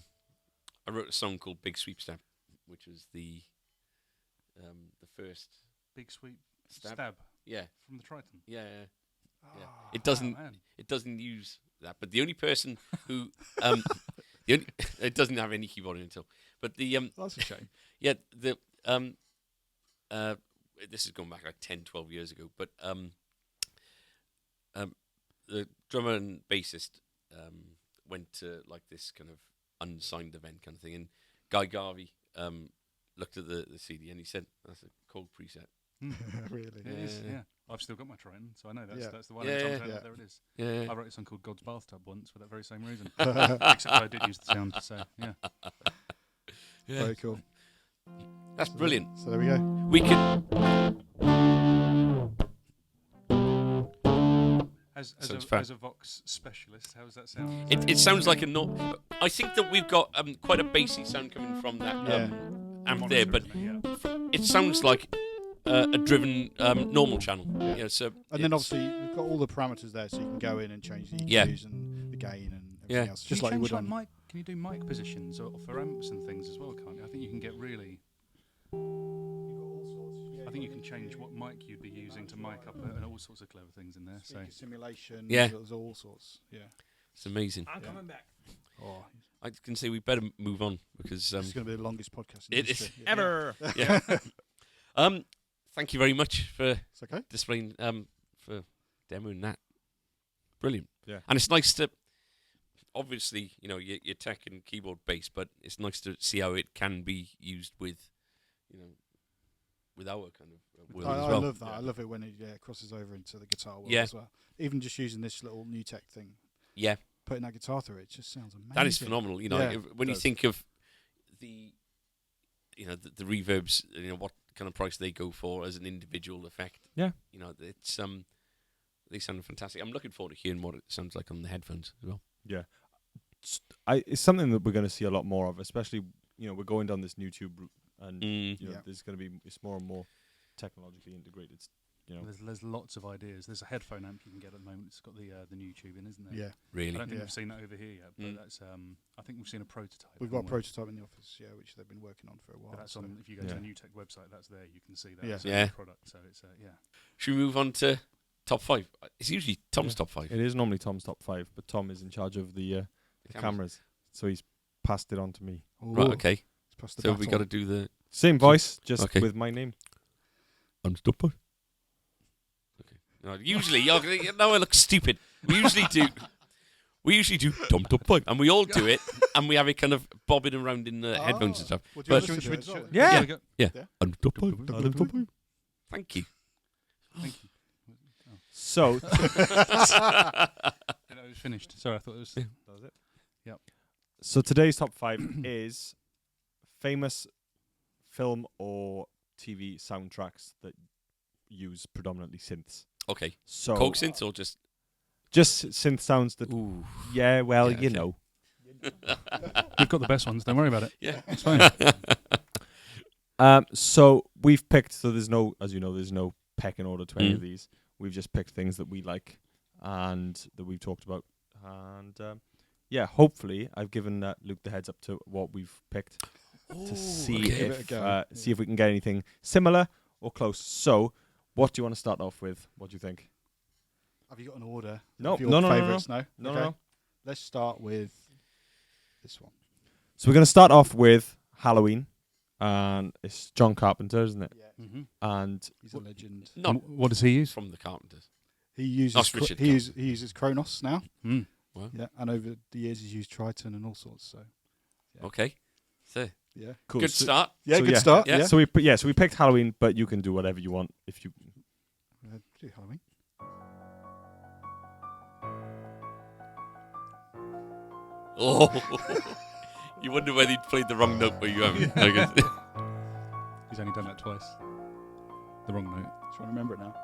wrote a song called Big Sweep Stab, which was the first Big Sweep stab. Yeah. From the Triton. Yeah. Yeah. Oh, It doesn't. Man. It doesn't use that. But the only person who it doesn't have any keyboarding until. But the that's a shame. yeah, the this is going back like 10, 12 years ago. But the drummer and bassist went to like this kind of unsigned event kind of thing, and Guy Garvey looked at the CD and he said, "That's a Korg preset." Really? It is, yeah. I've still got my Triton, so I know that's the one. Yeah, There it is. Yeah. I wrote a song called God's Bathtub once for that very same reason. Except I did use the sound, so yeah. Very cool. That's brilliant. So there we go. We could. As a Vox specialist, how does that sound? It sounds like a no. I think that we've got quite a bassy sound coming from that amp there, but it sounds like a driven normal channel. Yeah. So and then obviously we've got all the parameters there, so you can go in and change the EQs and the gain and everything else, just like you would on mic. Can you do mic positions or for amps and things as well? Can't you? I think you can get really. I think you can change what mic you'd be using to mic up and all sorts of clever things in there. Speaker simulation. Yeah. There's all sorts. Yeah. It's amazing. I'm coming back. Oh, I can say we better move on because this is going to be the longest podcast in it is history. Ever. Yeah. Thank you very much for It's okay. displaying for demoing that. Brilliant. Yeah. And it's nice to obviously your tech and keyboard bass, but it's nice to see how it can be used with with our kind of world as well. I love that. I love it when it crosses over into the guitar world as well. Even just using this little new tech thing. Yeah. Putting that guitar through it just sounds amazing. That is phenomenal. When you think of the reverbs, what kind of price they go for as an individual effect. Yeah. It's they sound fantastic. I'm looking forward to hearing what it sounds like on the headphones as well. Yeah. It's something that we're going to see a lot more of, especially, we're going down this YouTube route, and there's going to be, it's more and more technologically integrated. There's lots of ideas. There's a headphone amp you can get at the moment. It's got the new tube in, isn't there? Yeah. Really? I don't think we've seen that over here yet, but that's I think we've seen a prototype. We've got a prototype in the office, which they've been working on for a while. But that's on. If you go to the New Tech website, that's there. You can see that. Yeah. Product. So it's Should we move on to top 5? It's usually Tom's top 5. It is normally Tom's top 5, but Tom is in charge of the cameras, so he's passed it on to me. Ooh. Right. Okay. So we got to do the Same voice, just with my name. I'm top 5. No, usually, now I look stupid. We usually do Tom top 5, and we all do it, and we have it kind of bobbing around in the headphones and stuff. Well, but should we do it? Yeah. I'm top 5. Thank you. Thank you. So, It was finished. Sorry, I thought it was. that was it. Yep. So today's top 5 is famous film or TV soundtracks that use predominantly synths. Okay. So Korg synths or just synth sounds that. Ooh. Yeah, well, Yeah, okay. We've got the best ones. Don't worry about it. Yeah. It's fine. So we've picked. So there's no, as you know, there's no pecking order to any of these. We've just picked things that we like and that we've talked about. And yeah, hopefully I've given Luke the heads up to what we've picked to see if we can get anything similar or close. So, what do you want to start off with? What do you think? Have you got an order? No, of your no. favourites? No. No. Let's start with this one. So we're going to start off with Halloween, and it's John Carpenter, isn't it? Yeah. Mm-hmm. And He's a legend. What does he use? From the Carpenters. He uses he uses Kronos now. Mm. Wow. Yeah, and over the years he's used Triton and all sorts. So yeah. Okay. So Yeah. cool. good start. Yeah, So good start. Yeah. Yeah. So we picked Halloween, but you can do whatever you want if you. Do Halloween. Oh. You wonder whether he'd played the wrong note, but you haven't. I guess. He's only done that twice. The wrong note. Just want to remember it now.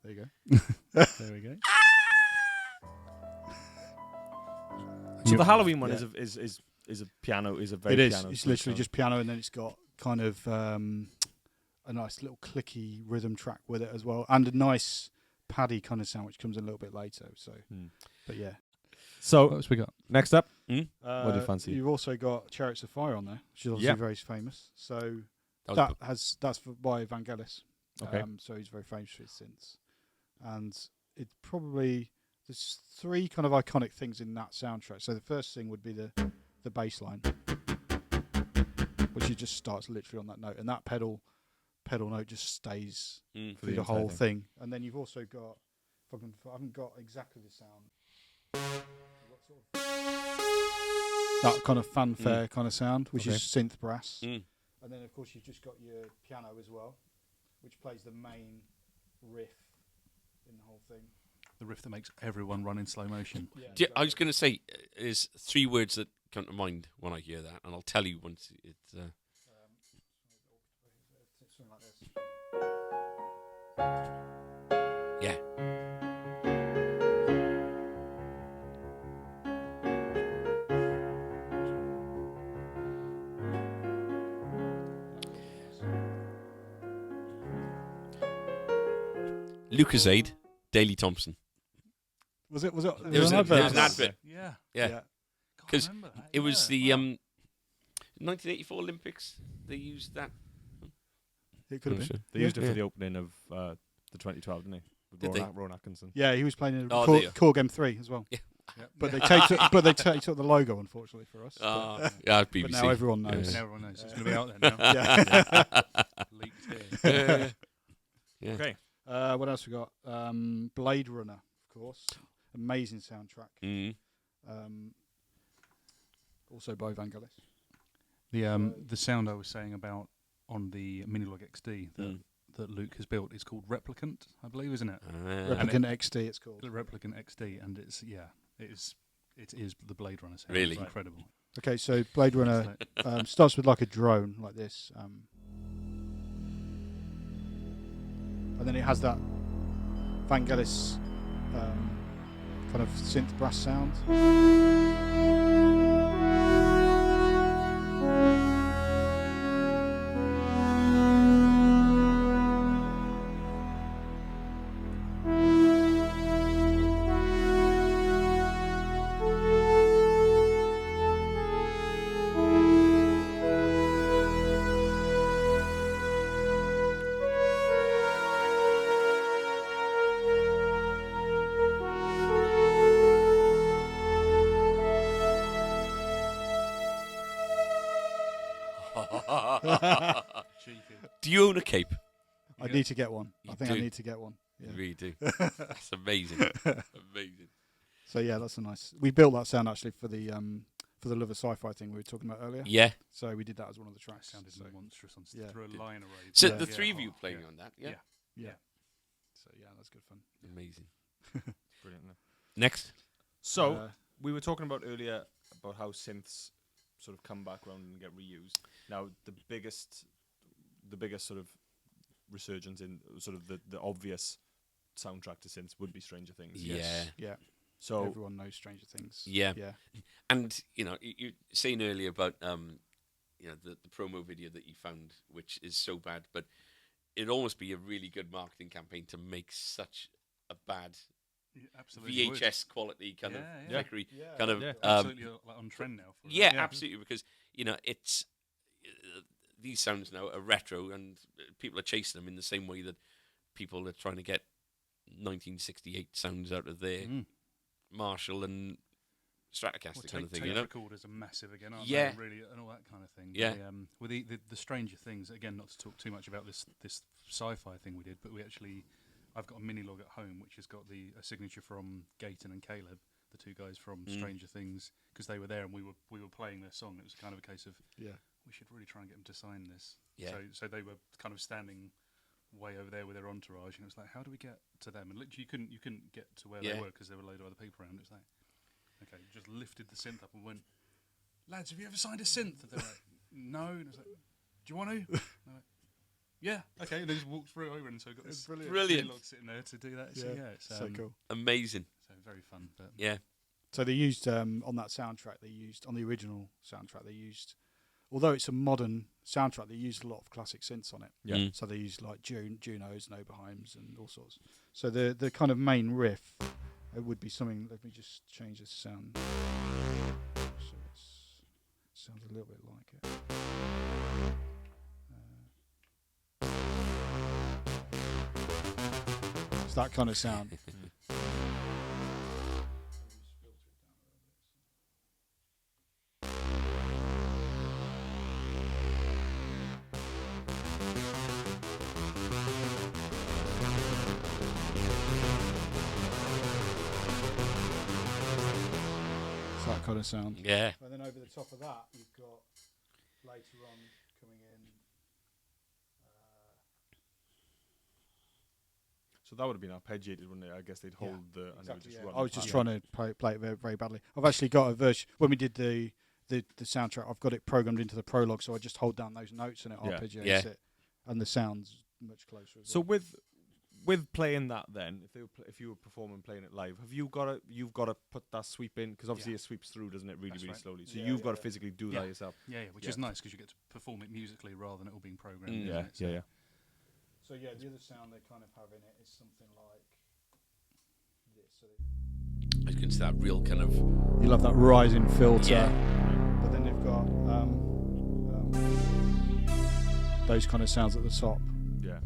There you go. There we go. So the Halloween one Yeah. is a piano. Is a very It is. piano. It's literally just piano, and then it's got kind of a nice little clicky rhythm track with it as well, and a nice paddy kind of sound which comes in a little bit later. So, but yeah. So What else we got? next up, Hmm? what do you fancy? You've also got Chariots of Fire on there, which is obviously very famous. So that's by Vangelis. Okay. So he's very famous for his synths, and it probably there's three kind of iconic things in that soundtrack. So the first thing would be the bass line, which just starts literally on that note, and that pedal note just stays through the whole thing. And then you've also got, I haven't got exactly the sound. That kind of fanfare kind of sound, which is synth brass. And then, of course, you've just got your piano as well, which plays the main riff in the whole thing. The riff that makes everyone run in slow motion. Yeah, I was going to say, there's three words that come to mind when I hear that, and I'll tell you once it's... Something like this. Yeah. Lucasade, Daley Thompson. Was it It was an advert. Yeah. Yeah. Because it was the 1984 Olympics. They used that. It could have been. They used it for the opening of the 2012, didn't they? With Did they? Ron Atkinson. Yeah, he was playing in Korg M3 as well. Yeah. But they took the logo, unfortunately for us. Yeah, BBC. But now everyone knows. Now everyone knows. It's going to be out there now. Yeah. Leaked here. Yeah. Okay. What else we got? Blade Runner, of course. Amazing soundtrack. Also by Vangelis. The sound I was saying about on the MiniLog XD that Luke has built is called Replicant, I believe, isn't it? Replicant XD, it's called. The Replicant XD, and it is the Blade Runner sound. Really? It's incredible. Okay, so Blade Runner starts with like a drone, like this. And then it has that Vangelis kind of synth brass sound. Do you own a cape? I need to get one. You I think do. I need to get one. Yeah. You really do. That's amazing. Amazing. So yeah, that's a nice. We built that sound actually for the Love of Sci-Fi thing we were talking about earlier. Yeah. So we did that as one of the tracks. Sounded so, monstrous on yeah. through a line array. So Yeah. the three of you playing on that, yeah? yeah. So yeah, that's good fun. Amazing. Brilliant. Next. So we were talking about earlier about how synths sort of come back around and get reused. Now the biggest sort of resurgence in sort of the obvious soundtrack to synths would be Stranger Things. Yeah. Yeah. So everyone knows Stranger Things. Yeah. Yeah. And, you know, you saying earlier about the promo video that you found, which is so bad, but it'd almost be a really good marketing campaign to make such a bad VHS quality kind of flickery kind of absolutely on trend now. Absolutely, because it's these sounds now are retro, and people are chasing them in the same way that people are trying to get 1968 sounds out of their Marshall and Stratocaster kind of thing. Recorders are massive again, aren't they? Really, and all that kind of thing. Yeah. With the Stranger Things, again, not to talk too much about this sci-fi thing we did, but I've got a MiniLog at home which has got a signature from Gaten and Caleb, the two guys from Stranger Things, because they were there and we were playing their song. It was kind of a case of we should really try and get them to sign this. Yeah. So they were kind of standing way over there with their entourage, and it was like, how do we get to them? And literally, you couldn't get to where they were because there were a load of other people around. It was like, okay, just lifted the synth up and went, lads, have you ever signed a synth? And they're like, no. And I was like, do you want to? And they're like, yeah, okay. And they just walked through over, and so got this brilliant log sitting there to do that. So it's so cool, amazing. So very fun. But So they used on that soundtrack. On the original soundtrack. Although it's a modern soundtrack, they used a lot of classic synths on it. Yeah. So they used like Junos and Oberheims and all sorts. So the kind of main riff, it would be something. Let me just change the sound. So it sounds a little bit like it. It's that kind of sound. That kind of sound. Yeah. And then over the top of that, you've got later on coming in. So that would have been arpeggiated, wouldn't it? I guess they'd hold the. And exactly, just run I was just trying to play it very, very badly. I've actually got a version when we did the soundtrack. I've got it programmed into the prologue, so I just hold down those notes and it arpeggiates it, and the sound's much closer. So with playing that, then if you were performing playing it live, you've got to put that sweep in, because obviously it sweeps through, doesn't it, really slowly. So you've got to physically do that yourself. Yeah, which is nice because you get to perform it musically rather than it all being programmed. Yeah. So the other sound they kind of have in it is something like this. So I can see that real kind of. you'll have that rising filter, but then they've got those kind of sounds at the top. Yeah.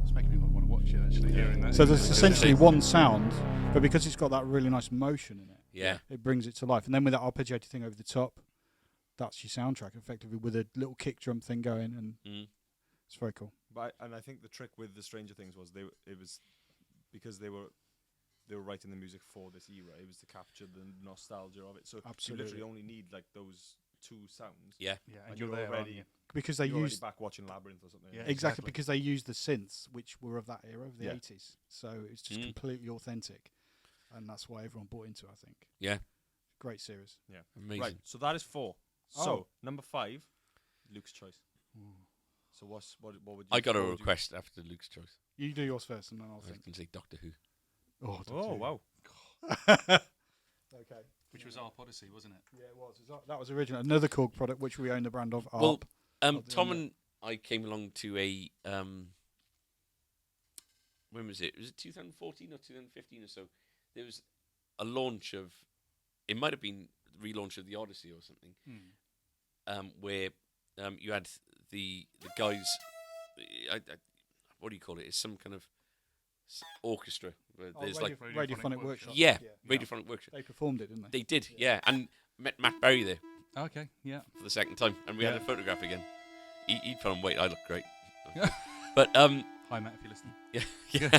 It's making me want to watch it actually. Hearing that. So there's essentially one sound, but because it's got that really nice motion in it, it brings it to life. And then with that arpeggiated thing over the top, that's your soundtrack effectively, with a little kick drum thing going, and it's very cool. But I think the trick with the Stranger Things was it was because they were writing the music for this era. It was to capture the nostalgia of it. So absolutely, you literally only need like those two sounds. Yeah, and you're there, already because they used back watching Labyrinth or something. Yeah, exactly, because they used the synths which were of that era, of the 80s. So it's just completely authentic, and that's why everyone bought into it, I think. Yeah, great series. Yeah, amazing. Right, so that is 4. So number 5, Luke's choice. So what would you? I got a request after Luke's choice. You do yours first, and then I'll think. I can say Doctor Who. Oh, wow. Okay. Which was Arp Odyssey, wasn't it? Yeah, it was. That was original. Another Korg product which we own the brand of. Well, Arp. Tom and I came along to a when was it? Was it 2014 or 2015 or so? There was a launch of. It might have been the relaunch of the Odyssey or something, where you had the guys. What do you call it? It's some kind of orchestra. There's Radiophonic Workshop. Yeah, Radiophonic Workshop. They performed it, didn't they? They did, yeah, and met Matt Berry there. Okay, yeah. For the second time, and we had a photograph again. He'd put on weight. I look great. But hi Matt, if you're listening. Yeah.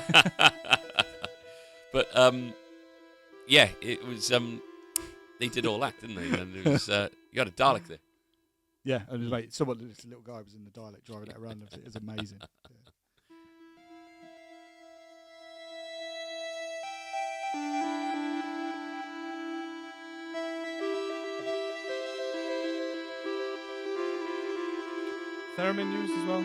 But yeah, it was. They did all that, didn't they? And it was you had a Dalek there. Yeah, and like this little guy was in the Dalek driving it around. It was amazing. Theremin used as well.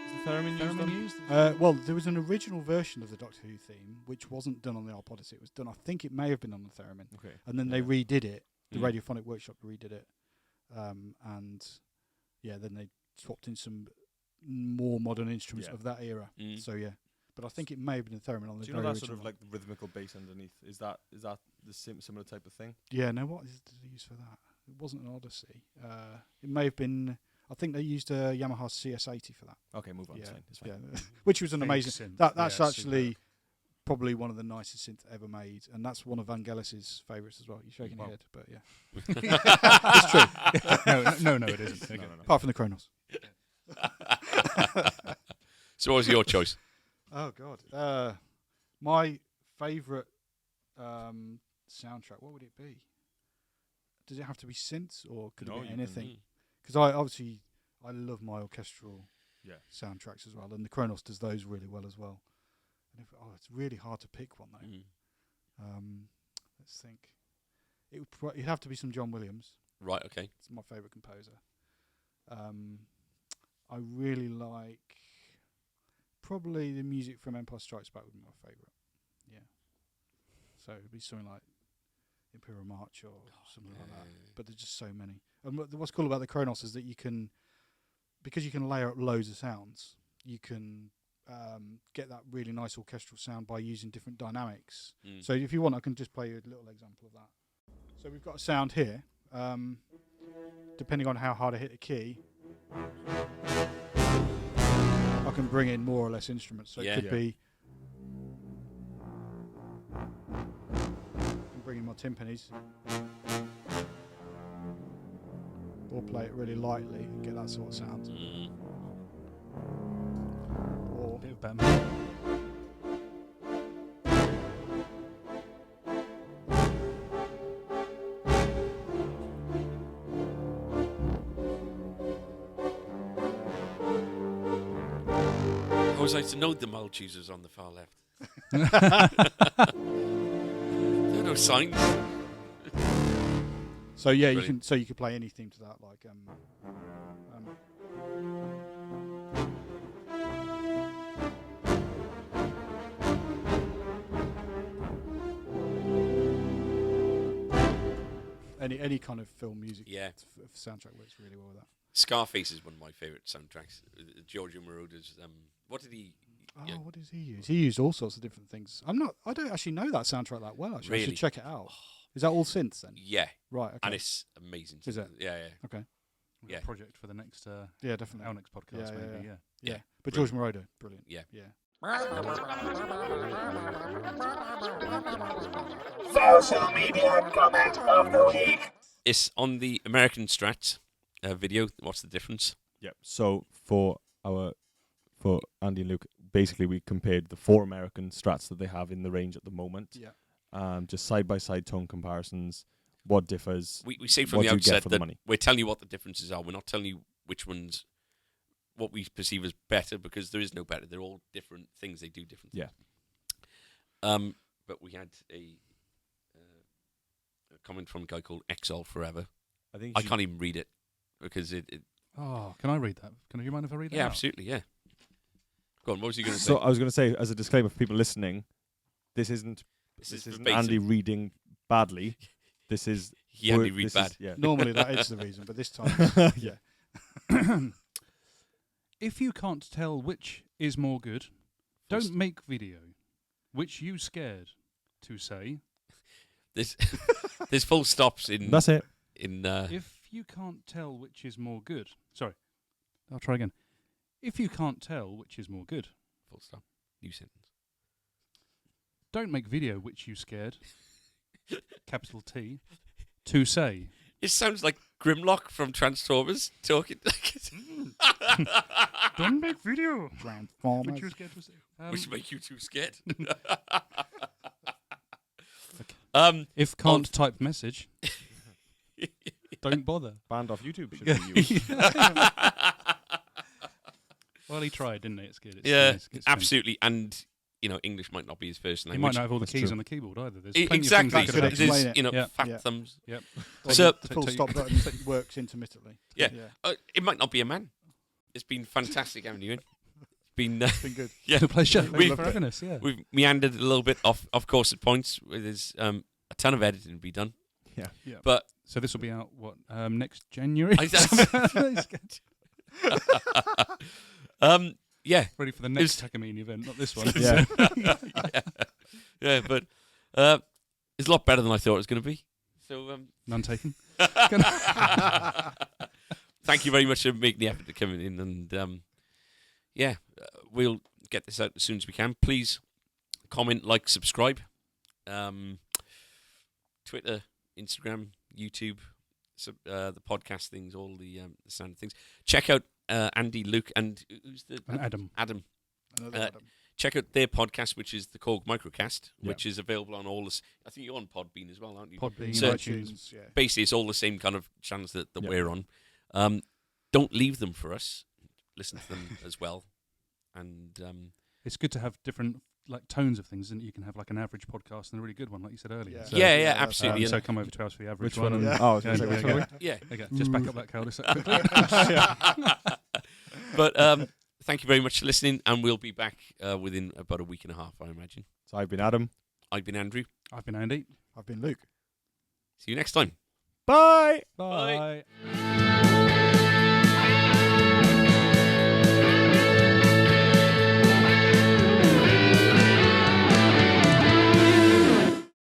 the theremin used? Well, there was an original version of the Doctor Who theme which wasn't done on the Arp Odyssey. It was done, I think it may have been on the theremin. Okay. And then they redid it. The Radiophonic Workshop redid it. And then they swapped in some more modern instruments of that era. So yeah. But I think it may have been a theremin on the. Do you know that sort of like the rhythmical bass underneath? Is that the similar type of thing? Yeah. No. What did they use for that? It wasn't an Odyssey. It may have been. I think they used a Yamaha CS80 for that. Okay, move on. Yeah, it's fine. yeah. Which was an amazing. That's actually probably one of the nicest synth ever made, and that's one of Vangelis's favourites as well. You're shaking your head, but yeah, it's true. No, it isn't. Okay. No. Apart from the Kronos. So, what was your choice? Oh God, my favourite soundtrack. What would it be? Does it have to be synths, or could it be anything? Because I love my orchestral soundtracks as well, and the Kronos does those really well as well. And it's really hard to pick one though. Let's think. It'd have to be some John Williams. Right. Okay. It's my favourite composer. I really like probably the music from Empire Strikes Back would be my favourite. Yeah. So it'd be something like Imperial March or something like that. But there's just so many. And what's cool about the Kronos is that because you can layer up loads of sounds, you can get that really nice orchestral sound by using different dynamics. So if you want, I can just play you a little example of that. So we've got a sound here. Depending on how hard I hit the key, I can bring in more or less instruments. So it could be. I'm bringing my timpanis. Or play it really lightly and get that sort of sound. Or a bit of Batman. I always like to know the mole choosers on the far left. There are no signs. So yeah, brilliant. You could play any theme to that, like any kind of film music. Yeah, soundtrack works really well with that. Scarface is one of my favourite soundtracks. Giorgio Moroder's. What did he? What does he use? He used all sorts of different things. I don't actually know that soundtrack that well. Actually, really? I should check it out. Is that all synths then? Yeah. Right. Okay. And it's amazing. Is it? Yeah. Okay. Yeah. Project for the next. Definitely. Our next podcast, maybe. Yeah. But George Moroder, brilliant. Yeah. Social media comment of the week. It's on the American Strats video. What's the difference? Yep. So for Andy and Luke, basically we compared the 4 American Strats that they have in the range at the moment. Yeah. Just side by side tone comparisons. What differs? We say from the outset that we're telling you what the differences are. We're not telling you which ones, what we perceive as better, because there is no better. They're all different things. They do different things. Yeah. But we had a comment from a guy called Exile Forever. I can't even read it because it. Oh, can I read that? Do you mind if I read that? Yeah, absolutely. Yeah. Go on. What was you going to say? So I was going to say, as a disclaimer for people listening, this isn't Andy reading badly. This is he only read bad. Normally that is the reason, but this time, If you can't tell which is more good, don't make video. Which you scared to say? There's full stops in. That's it. If you can't tell which is more good, sorry, I'll try again. If you can't tell which is more good, full stop. New sentence. Don't make video which you scared. Capital T. To say. It sounds like Grimlock from Transformers talking. Don't make video. Transformers. Which you're scared to say. Which make you too scared. Okay. If can't type message, don't bother. Banned off YouTube should be used. Well, he tried, didn't he? It's good. It's absolutely. And English might not be his first language. He might not have all the keys on the keyboard either. There's exactly. There's fat thumbs. Yep. So the full stop button works intermittently. Yeah. It might not be a man. It's been fantastic having you in. been good. Yeah, It's a pleasure. Thank you We've- for having us. Yeah. we've meandered a little bit off course at points. There's a ton of editing to be done. Yeah. But So this will be out next January. Yeah, Ready for the next Takamine event, not this one. Yeah. yeah, but it's a lot better than I thought it was going to be. So None taken. thank you very much for making the effort to come in, and we'll get this out as soon as we can. Please comment, like, subscribe. Twitter, Instagram, YouTube, the podcast things, all the standard things. Check out Andy, Luke, and who's the Adam. Adam. Another Adam. Check out their podcast, which is the Korg Microcast, Yeah. which is available on all this. I think you're on Podbean as well, aren't you? Podbean, So- iTunes. Yeah. Basically, it's all the same kind of channels that Yeah. we're on. Don't leave them for us. Listen to them as well. And It's good to have different tones of things, and you can have like an average podcast and a really good one, like you said earlier. Yeah. So, yeah, that's absolutely. so come over to us for the average Which one? and- Yeah. Oh, I was Yeah, gonna say, which yeah, one? Yeah. Okay, just back up that cul-de-sac quickly. But thank you very much for listening, and we'll be back within about a week and a half, I imagine. So I've been Adam. I've been Andrew. I've been Andy. I've been Luke. See you next time. Bye. Bye. Bye.